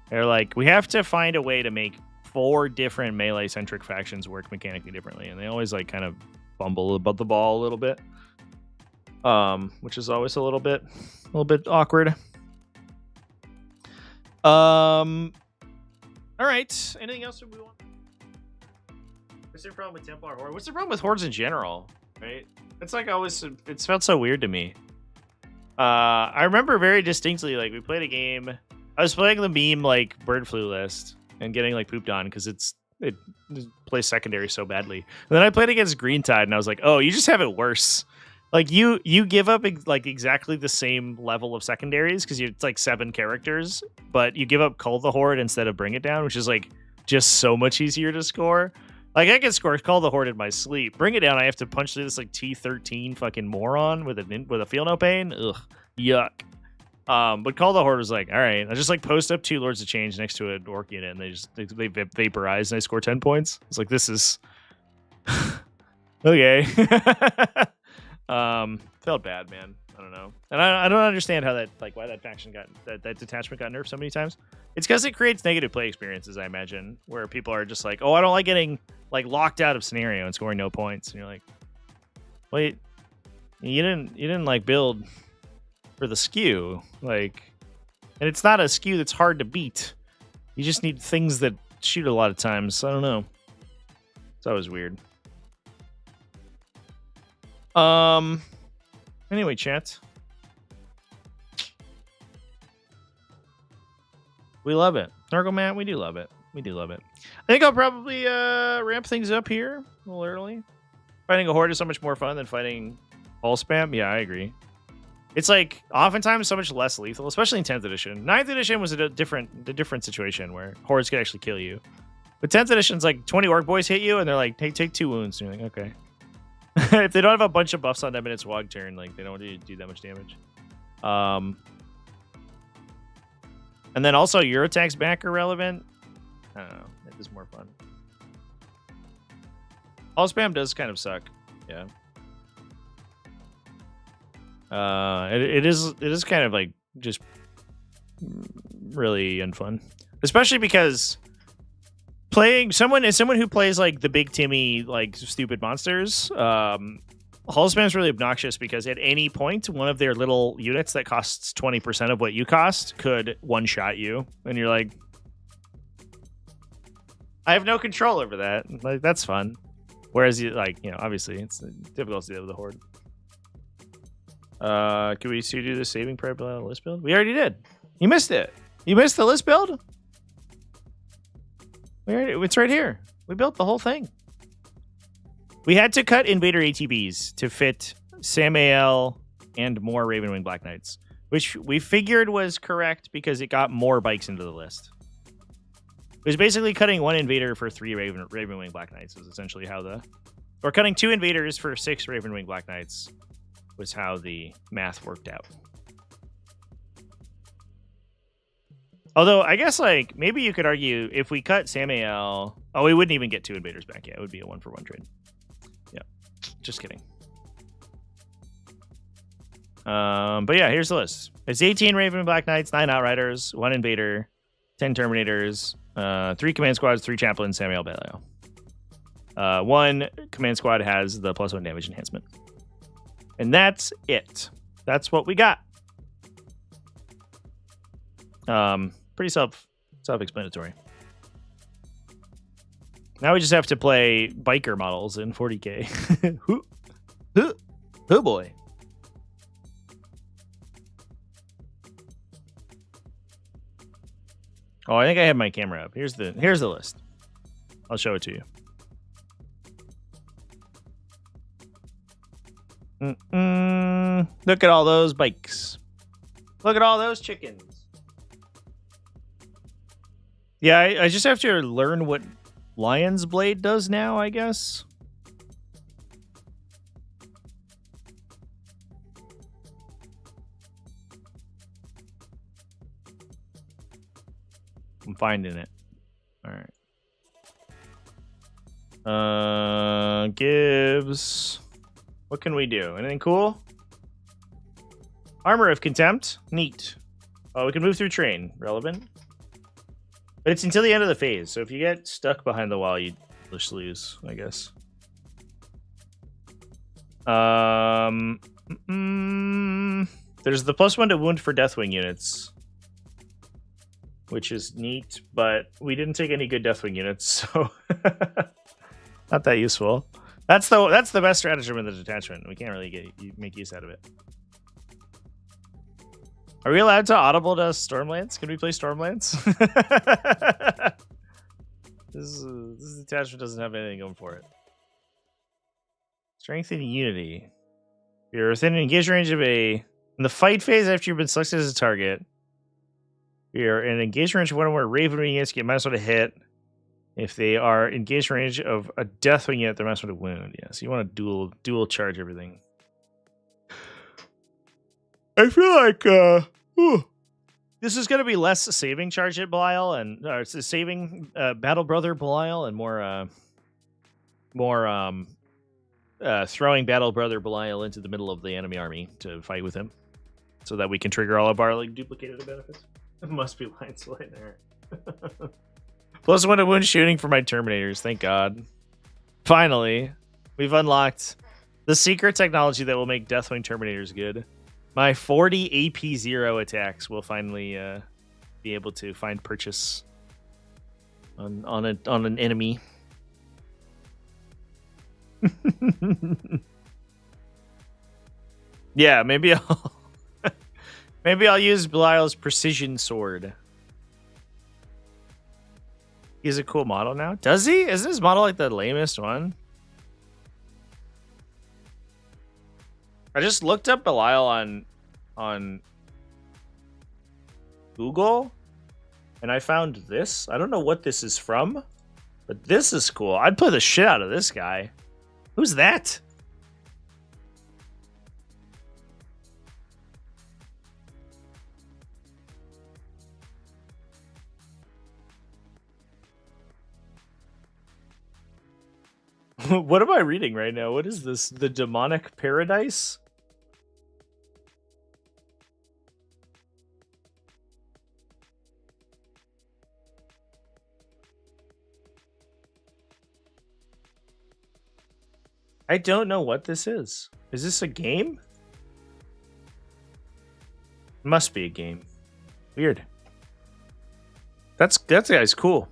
S1: they're like, we have to find a way to make 4 different melee-centric factions work mechanically differently, and they always like kind of fumble about the ball a little bit, which is always a little bit awkward. All right. Anything else that we want? What's the problem with Templar Horde? What's the problem with Hordes in general? Right? It's like always. It's felt so weird to me. I remember very distinctly, like we played a game. I was playing the meme like bird flu list and getting like pooped on because it plays secondary so badly. And then I played against Green Tide and I was like, oh, you just have it worse. Like you give up like exactly the same level of secondaries because it's like 7 characters, but you give up Cull the Horde instead of Bring It Down, which is like just so much easier to score. Like I can score Cull the Horde in my sleep. Bring It Down, I have to punch through this like T13 fucking moron with a Feel No Pain. Ugh, yuck. But Cull the Horde was like, all right, I just like post up 2 Lords of Change next to an Orc unit, and they vaporize, and I score 10 points. It's like, this is okay. Felt bad, man. I don't know, and I don't understand how that why that faction got that detachment got nerfed so many times. It's because it creates negative play experiences, I imagine, where people are just like, oh, I don't like getting like locked out of scenario and scoring no points, and you're like, wait, you didn't like build for the skew, like, and it's not a skew that's hard to beat. You just need things that shoot a lot of times. I don't know. It's always weird. Anyway, chat. We love it. Nargomat, we do love it. We do love it. I think I'll probably ramp things up here a little early. Fighting a horde is so much more fun than fighting all spam. Yeah, I agree. It's like oftentimes so much less lethal, especially in 10th edition. 9th edition was a different situation where hordes could actually kill you. But 10th edition's like 20 orc boys hit you and they're like, hey, take 2 wounds. And you're like, okay. If they don't have a bunch of buffs on them in its WOG turn, like they don't do that much damage. And then also your attacks back are relevant. I don't know. It is more fun. All spam does kind of suck. Yeah. It is kind of like just really unfun, especially because playing someone who plays like the big Timmy like stupid monsters. Hull spam is really obnoxious because at any point one of their little units that costs 20% of what you cost could one-shot you, and you're like, I have no control over that. Like that's fun. Whereas you like, you know, obviously it's difficult to do with the horde. Can we do the saving prayer list build? We already did. You missed it. You missed the list build? It's right here. We built the whole thing. We had to cut Invader ATBs to fit Samael and more Ravenwing Black Knights, which we figured was correct because it got more bikes into the list. It was basically cutting 1 Invader for 3 Ravenwing Black Knights is essentially how or cutting 2 Invaders for 6 Ravenwing Black Knights was how the math worked out. Although, I guess, like, maybe you could argue if we cut Samael... Oh, we wouldn't even get 2 Invaders back yet. It would be a 1-for-1 trade. Yeah. Just kidding. But yeah, here's the list. It's 18 Raven Black Knights, 9 Outriders, 1 Invader, 10 Terminators, 3 Command Squads, 3 Chaplains, Samael Belial. 1 Command Squad has the +1 damage enhancement. And that's it. That's what we got. Pretty self-explanatory. Now we just have to play biker models in 40k. Oh boy. Oh, I think I have my camera up. Here's the list. I'll show it to you. Look at all those bikes. Look at all those chickens. Yeah, I just have to learn what Lion's Blade does now, I guess. I'm finding it. All right. Gibbs. What can we do? Anything cool? Armor of Contempt. Neat. Oh, we can move through terrain. Relevant. But it's until the end of the phase, so if you get stuck behind the wall, you just lose, I guess. There's the +1 to wound for Deathwing units, which is neat, but we didn't take any good Deathwing units, so not that useful. That's the best stratagem in the detachment. We can't really make use out of it. Are we allowed to audible to Stormlance? Can we play Stormlance? This detachment doesn't have anything going for it. Strength and Unity. You're within an engaged range of in the fight phase after you've been selected as a target. You're in engaged range of one or more Raven units, get -1 to hit. If they are engaged range of a Deathwing unit, they're -1 to wound. Yeah, so you want to dual charge everything. I feel like this is going to be less saving charge at Belial and saving Battle Brother Belial and more throwing Battle Brother Belial into the middle of the enemy army to fight with him, so that we can trigger all of our duplicated benefits. It must be Lion's Blade there. +1 to wound shooting for my Terminators. Thank God. Finally, we've unlocked the secret technology that will make Deathwing Terminators good. My 40 AP0 attacks will finally be able to find purchase on an enemy. Yeah, maybe I'll use Belial's precision sword. He's a cool model now. Does he? Is this model like the lamest one? I just looked up Belial on Google, and I found this. I don't know what this is from, but this is cool. I'd play the shit out of this guy. Who's that? What am I reading right now? What is this? The Demonic Paradise? I don't know what this is. Is this a game? Must be a game. Weird. That guy's cool.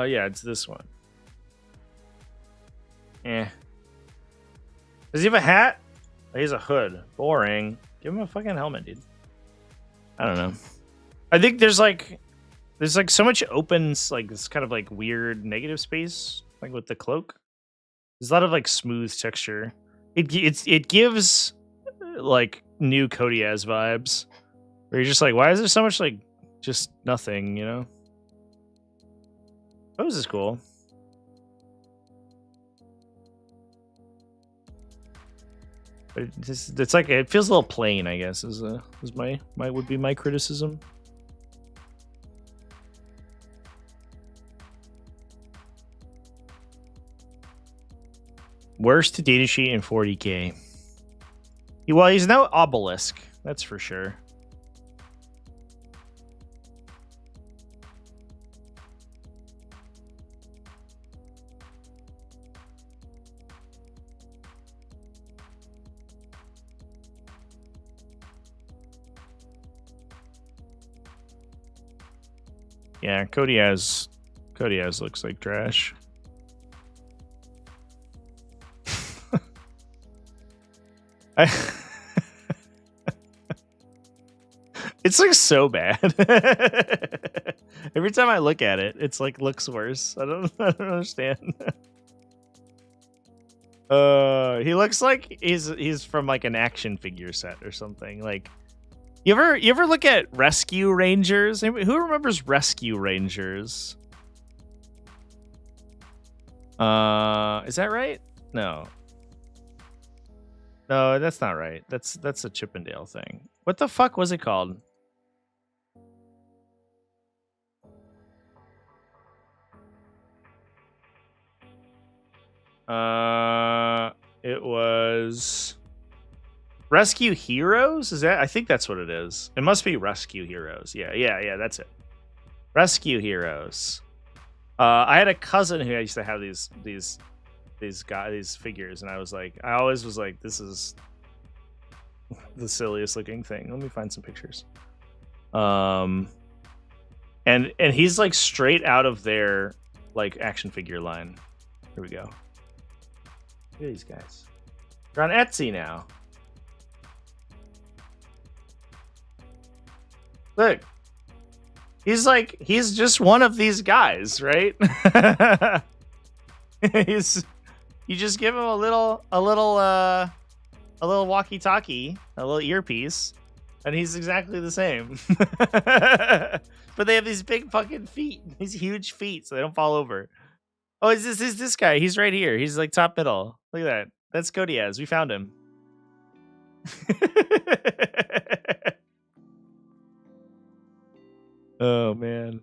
S1: Yeah, it's this one. Does he have a hat? Oh, he has a hood. Boring. Give him a fucking helmet, dude. I don't know. I think there's like so much open, like this kind of like weird negative space, like with the cloak. There's a lot of like smooth texture. It gives like new Kodiaz vibes, where you're just like, why is there so much like just nothing, you know? Oh, this is cool. But it's like it feels a little plain, I guess. Would be my criticism. Worst data sheet in 40k. Well, he's no obelisk, that's for sure. Yeah, Kodiaz looks like trash. It's like so bad. Every time I look at it, it's like looks worse. I don't understand. He looks like he's from like an action figure set or something. Like, you ever look at Rescue Rangers? Who remembers Rescue Rangers? Is that right? No, that's not right. That's a Chippendale thing. What the fuck was it called? It was Rescue Heroes? Is that? I think that's what it is. It must be Rescue Heroes. Yeah, that's it. Rescue Heroes. I had a cousin who used to have these figures, and I always was like, this is the silliest looking thing. Let me find some pictures. And he's like straight out of their like action figure line. Here we go. Look at these guys. They're on Etsy now. Look. He's just one of these guys, right? You just give him a little walkie-talkie, a little earpiece, and he's exactly the same. But they have these big fucking feet, these huge feet, so they don't fall over. Oh, is this guy? He's right here. He's like top middle. Look at that. That's Custodes. We found him. Oh man.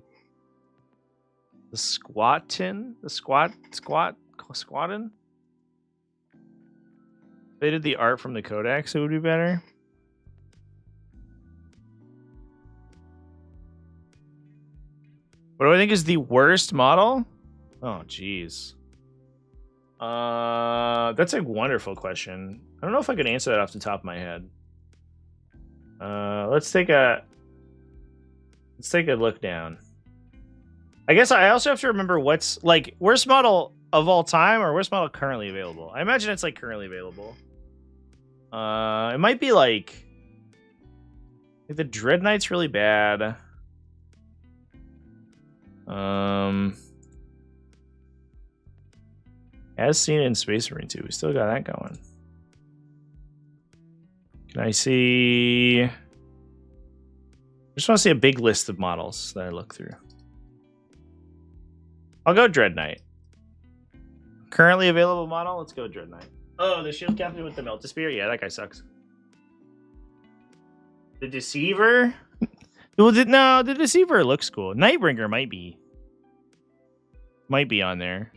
S1: The squattin? Squattin? If they did the art from the Codex, it would be better. What do I think is the worst model? Oh, jeez. That's a wonderful question. I don't know if I can answer that off the top of my head. Let's take a look down. I guess I also have to remember what's like worst model of all time or worst model currently available. I imagine it's like currently available. It might be like the Dread Knight's really bad. As seen in Space Marine 2, we still got that going. Can I see? I just want to see a big list of models that I look through. I'll go Dread Knight. Currently available model, let's go Dread Knight. Oh, the Shield Captain with the Melta Spear? Yeah, that guy sucks. The Deceiver? Well, no, the Deceiver looks cool. Nightbringer might be on there.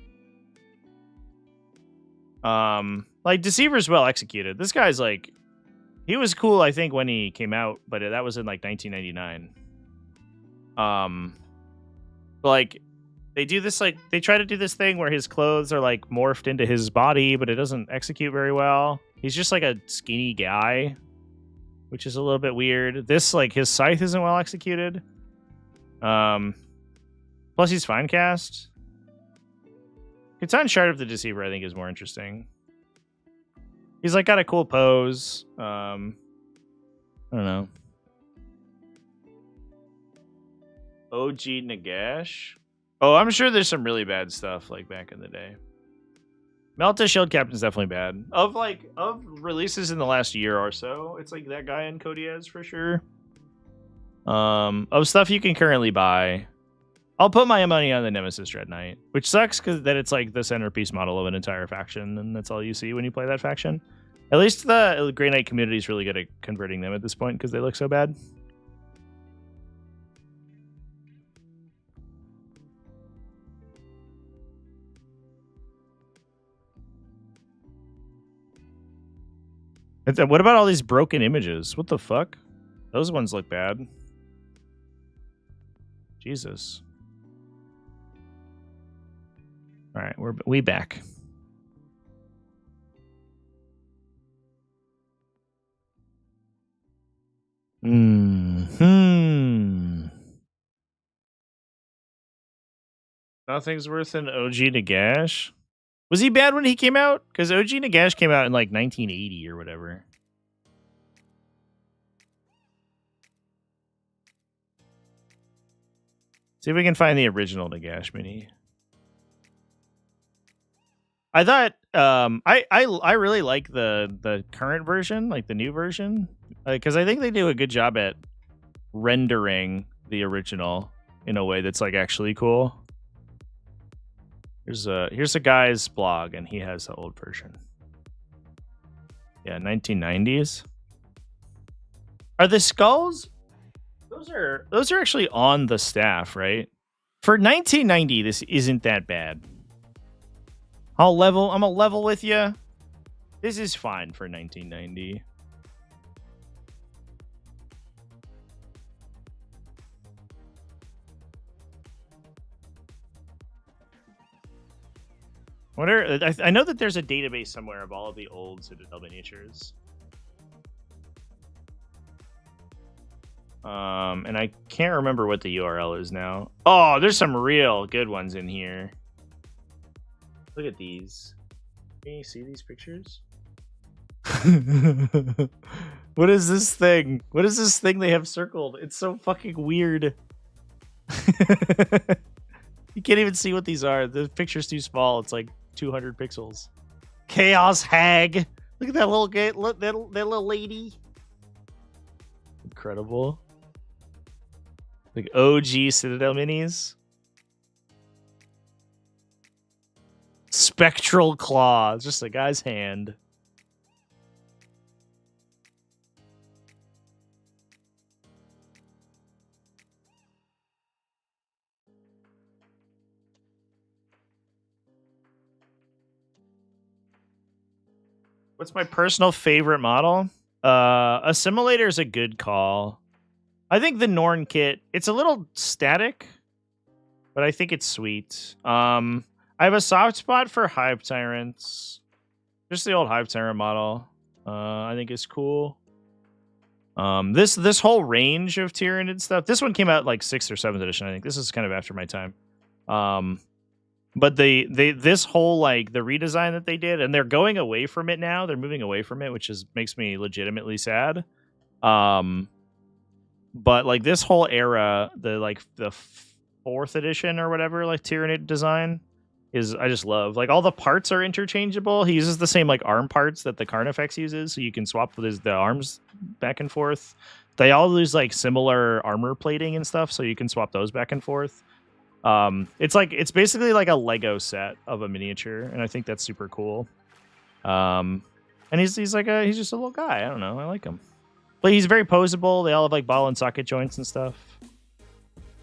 S1: Like Deceiver's well executed. This guy's like, he was cool, I think, when he came out, but that was in like 1999. Like they do this, like they try to do this thing where his clothes are like morphed into his body, but it doesn't execute very well. He's just like a skinny guy, which is a little bit weird. This, like, his scythe isn't well executed. Plus he's fine cast. Catan Shard of the Deceiver, I think, is more interesting. He's like got a cool pose. I don't know. OG Nagash. Oh, I'm sure there's some really bad stuff like back in the day. Melta Shield Captain's definitely bad. Of releases in the last year or so, it's like that guy in Custodes for sure. Of stuff you can currently buy, I'll put my money on the Nemesis Dread Knight, which sucks because that it's like the centerpiece model of an entire faction, and that's all you see when you play that faction. At least the Grey Knight community is really good at converting them at this point because they look so bad. What about all these broken images? What the fuck? Those ones look bad. Jesus. All right, we back. Nothing's worth an OG Nagash. Was he bad when he came out? Because OG Nagash came out in like 1980 or whatever. See if we can find the original Nagash mini. I thought I really like the current version, like the new version, because I think they do a good job at rendering the original in a way that's like actually cool. Here's a guy's blog, and he has the old version. Yeah, 1990s. Are the skulls? Those are actually on the staff, right? For 1990, this isn't that bad. I'm a level with you. This is fine for 1990. I know that there's a database somewhere of all of the old Citadel miniatures. And I can't remember what the URL is now. Oh, there's some real good ones in here. Look at these. Can you see these pictures? What is this thing? What is this thing they have circled? It's so fucking weird. You can't even see what these are. The picture's too small. It's like 200 pixels. Chaos Hag. Look at that little gay, look that little lady. Incredible. Like OG Citadel minis. Spectral Claw. It's just a guy's hand. What's my personal favorite model? Assimilator is a good call. I think the Norn kit, it's a little static, but I think it's sweet. I have a soft spot for Hive Tyrants. Just the old Hive Tyrant model. I think is cool. This whole range of Tyranid stuff. This one came out like 6th or 7th edition, I think. This is kind of after my time. But this whole like the redesign that they did, and they're going away from it now. They're moving away from it, which makes me legitimately sad. But like this whole era, the 4th edition or whatever, like Tyranid design is I just love. Like all the parts are interchangeable. He uses the same like arm parts that the Carnifex uses, so you can swap the arms back and forth. They all use like similar armor plating and stuff, so you can swap those back and forth. It's basically like a Lego set of a miniature, and I think that's super cool. And he's just a little guy. I don't know. I like him. But he's very posable. They all have like ball and socket joints and stuff.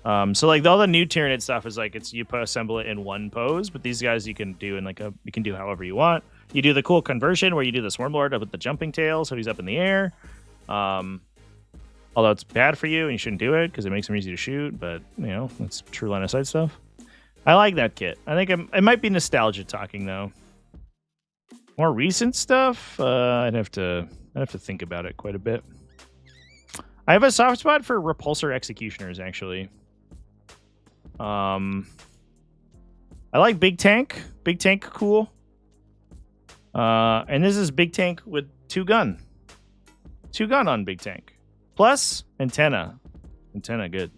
S1: So like all the new Tyranid stuff is like you assemble it in one pose, but these guys you can do you can do however you want. You do the cool conversion where you do the Swarmlord with the jumping tail, so he's up in the air. Although it's bad for you and you shouldn't do it because it makes him easy to shoot, but you know, that's true line of sight stuff. I like that kit. I think it might be nostalgia talking though. More recent stuff, I'd have to think about it quite a bit. I have a soft spot for Repulsor Executioners actually. I like Big Tank. Big Tank cool. And this is Big Tank with 2 gun. 2 gun on Big Tank. Plus, antenna. Antenna, good.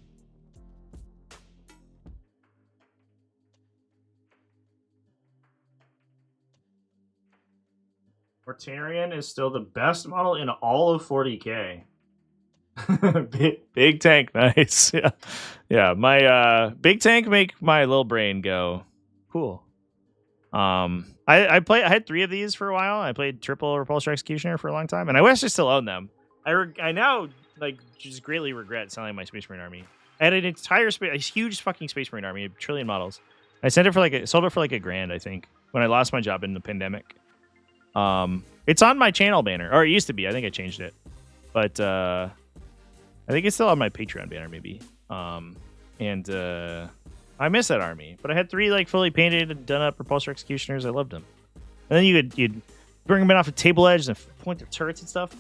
S1: Mortarion is still the best model in all of 40k. Big Tank, nice. Yeah. My Big Tank make my little brain go cool. I had 3 of these for a while. I played triple Repulsor Executioner for a long time, and I wish I still owned them. I now like just greatly regret selling my Space Marine army. I had an entire a huge fucking Space Marine army, 1 trillion models. I sold it for like $1,000, I think, when I lost my job in the pandemic. It's on my channel banner, or it used to be. I think I changed it, but I think it's still on my Patreon banner, maybe. And I miss that army, but I had 3 like fully painted and done up Repulsor Executioners. I loved them. And then you'd bring them in off a table edge and point their turrets and stuff.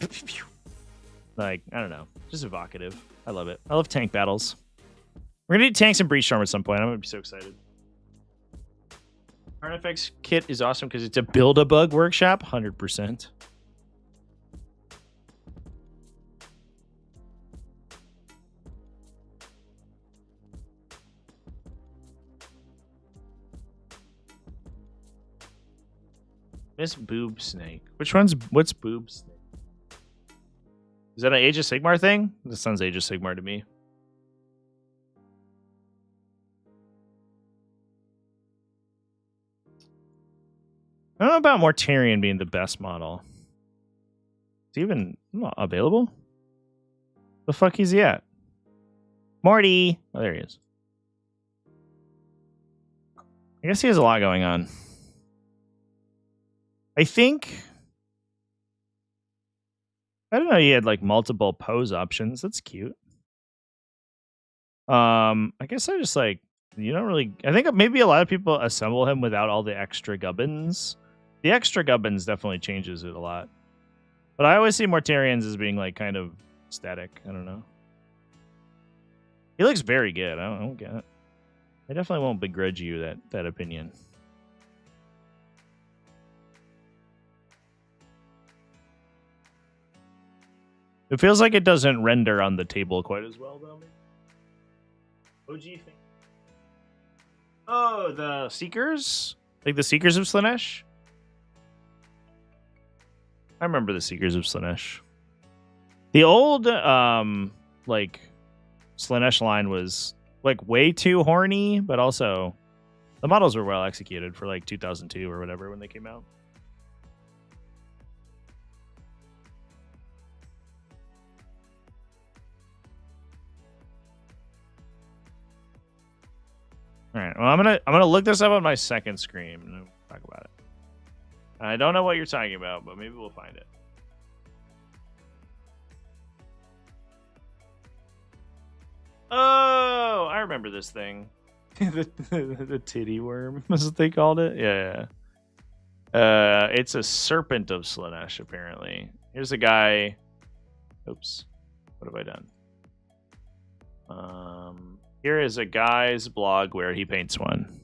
S1: Like, I don't know. Just evocative. I love it. I love tank battles. We're going to do tanks and Breachstorm at some point. I'm going to be so excited. Carnifex kit is awesome because it's a Build-A-Bug workshop. 100%. Miss Boob Snake. What's Boob Snake? Is that an Age of Sigmar thing? This sounds Age of Sigmar to me. I don't know about Mortarion being the best model. Is he even available? The fuck is he at? Morty! Oh, there he is. I guess he has a lot going on. I think... I don't know, he had like multiple pose options. That's cute. I guess I just like... You don't really... I think maybe a lot of people assemble him without all the extra gubbins. The extra gubbins definitely changes it a lot. But I always see Mortarions as being like kind of static. I don't know. He looks very good. I don't get it. I definitely won't begrudge you that opinion. It feels like it doesn't render on the table quite as well, though. OG thing. Oh, the Seekers? Like the Seekers of Slaanesh? I remember the Seekers of Slaanesh. The old, like, Slaanesh line was, like, way too horny, but also the models were well executed for, like, 2002 or whatever when they came out. All right. Well, I'm gonna look this up on my second screen and we'll talk about it. I don't know what you're talking about, but maybe we'll find it. Oh, I remember this thing. the titty worm is what they called it. Yeah. It's a serpent of Slaanesh, apparently. Here's a guy. Oops. What have I done? Here is a guy's blog where he paints one.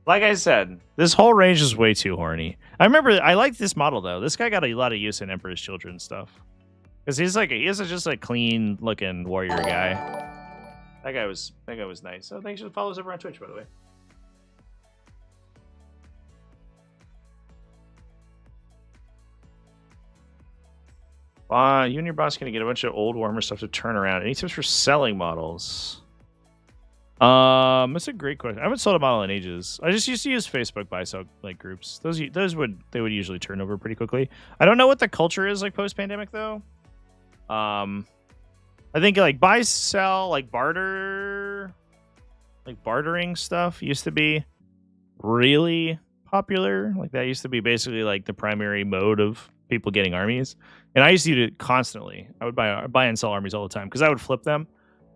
S1: Like I said, this whole range is way too horny. I liked this model though. This guy got a lot of use in Emperor's Children stuff. Because he's just a clean looking warrior guy. That guy was nice. So thanks for the follows over on Twitch, by the way. You and your boss are gonna get a bunch of old Warhammer stuff to turn around. Any tips for selling models? That's a great question. I haven't sold a model in ages. I just used to use Facebook buy sell like groups. Those would usually turn over pretty quickly. I don't know what the culture is like post pandemic though. I think like buy sell like bartering stuff used to be really popular. Like that used to be basically like the primary mode of people getting armies. And I used to do it constantly. I would buy and sell armies all the time because I would flip them.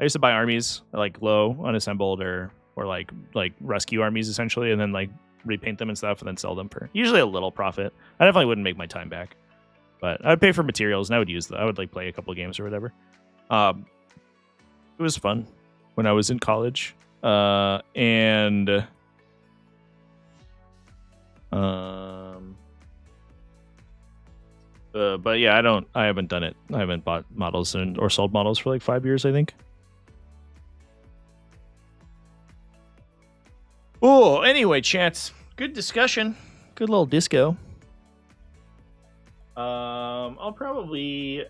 S1: I used to buy armies like low, unassembled, or like rescue armies essentially, and then like repaint them and stuff, and then sell them for usually a little profit. I definitely wouldn't make my time back, but I'd pay for materials and I would use them. I would like play a couple of games or whatever. It was fun when I was in college, but yeah, I haven't done it. I haven't bought models or sold models for like 5 years, I think. Oh, anyway, chat. Good discussion. Good little disco. I'll probably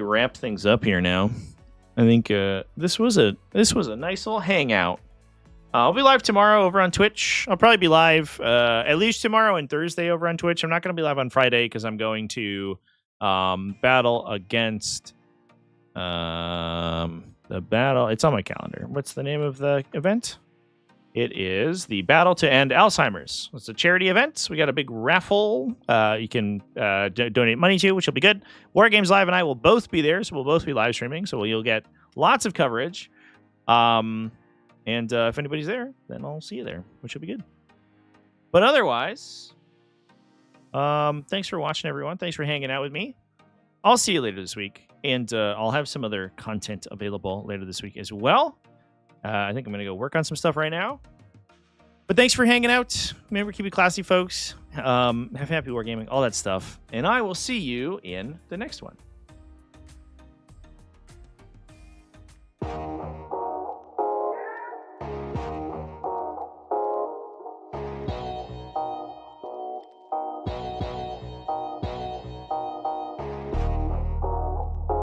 S1: wrap things up here now. I think this was a nice little hangout. I'll be live tomorrow over on Twitch. I'll probably be live at least tomorrow and Thursday over on Twitch. I'm not going to be live on Friday because I'm going to battle against the battle. It's on my calendar. What's the name of the event? It is the Battle to End Alzheimer's. It's a charity event. We got a big raffle you can donate money to, which will be good. War Games Live and I will both be there, so we'll both be live streaming. So you'll get lots of coverage. And if anybody's there, then I'll see you there, which will be good. But otherwise, thanks for watching, everyone. Thanks for hanging out with me. I'll see you later this week. And I'll have some other content available later this week as well. I think I'm going to go work on some stuff right now. But thanks for hanging out. Remember, keep it classy, folks. Have happy wargaming, all that stuff. And I will see you in the next one.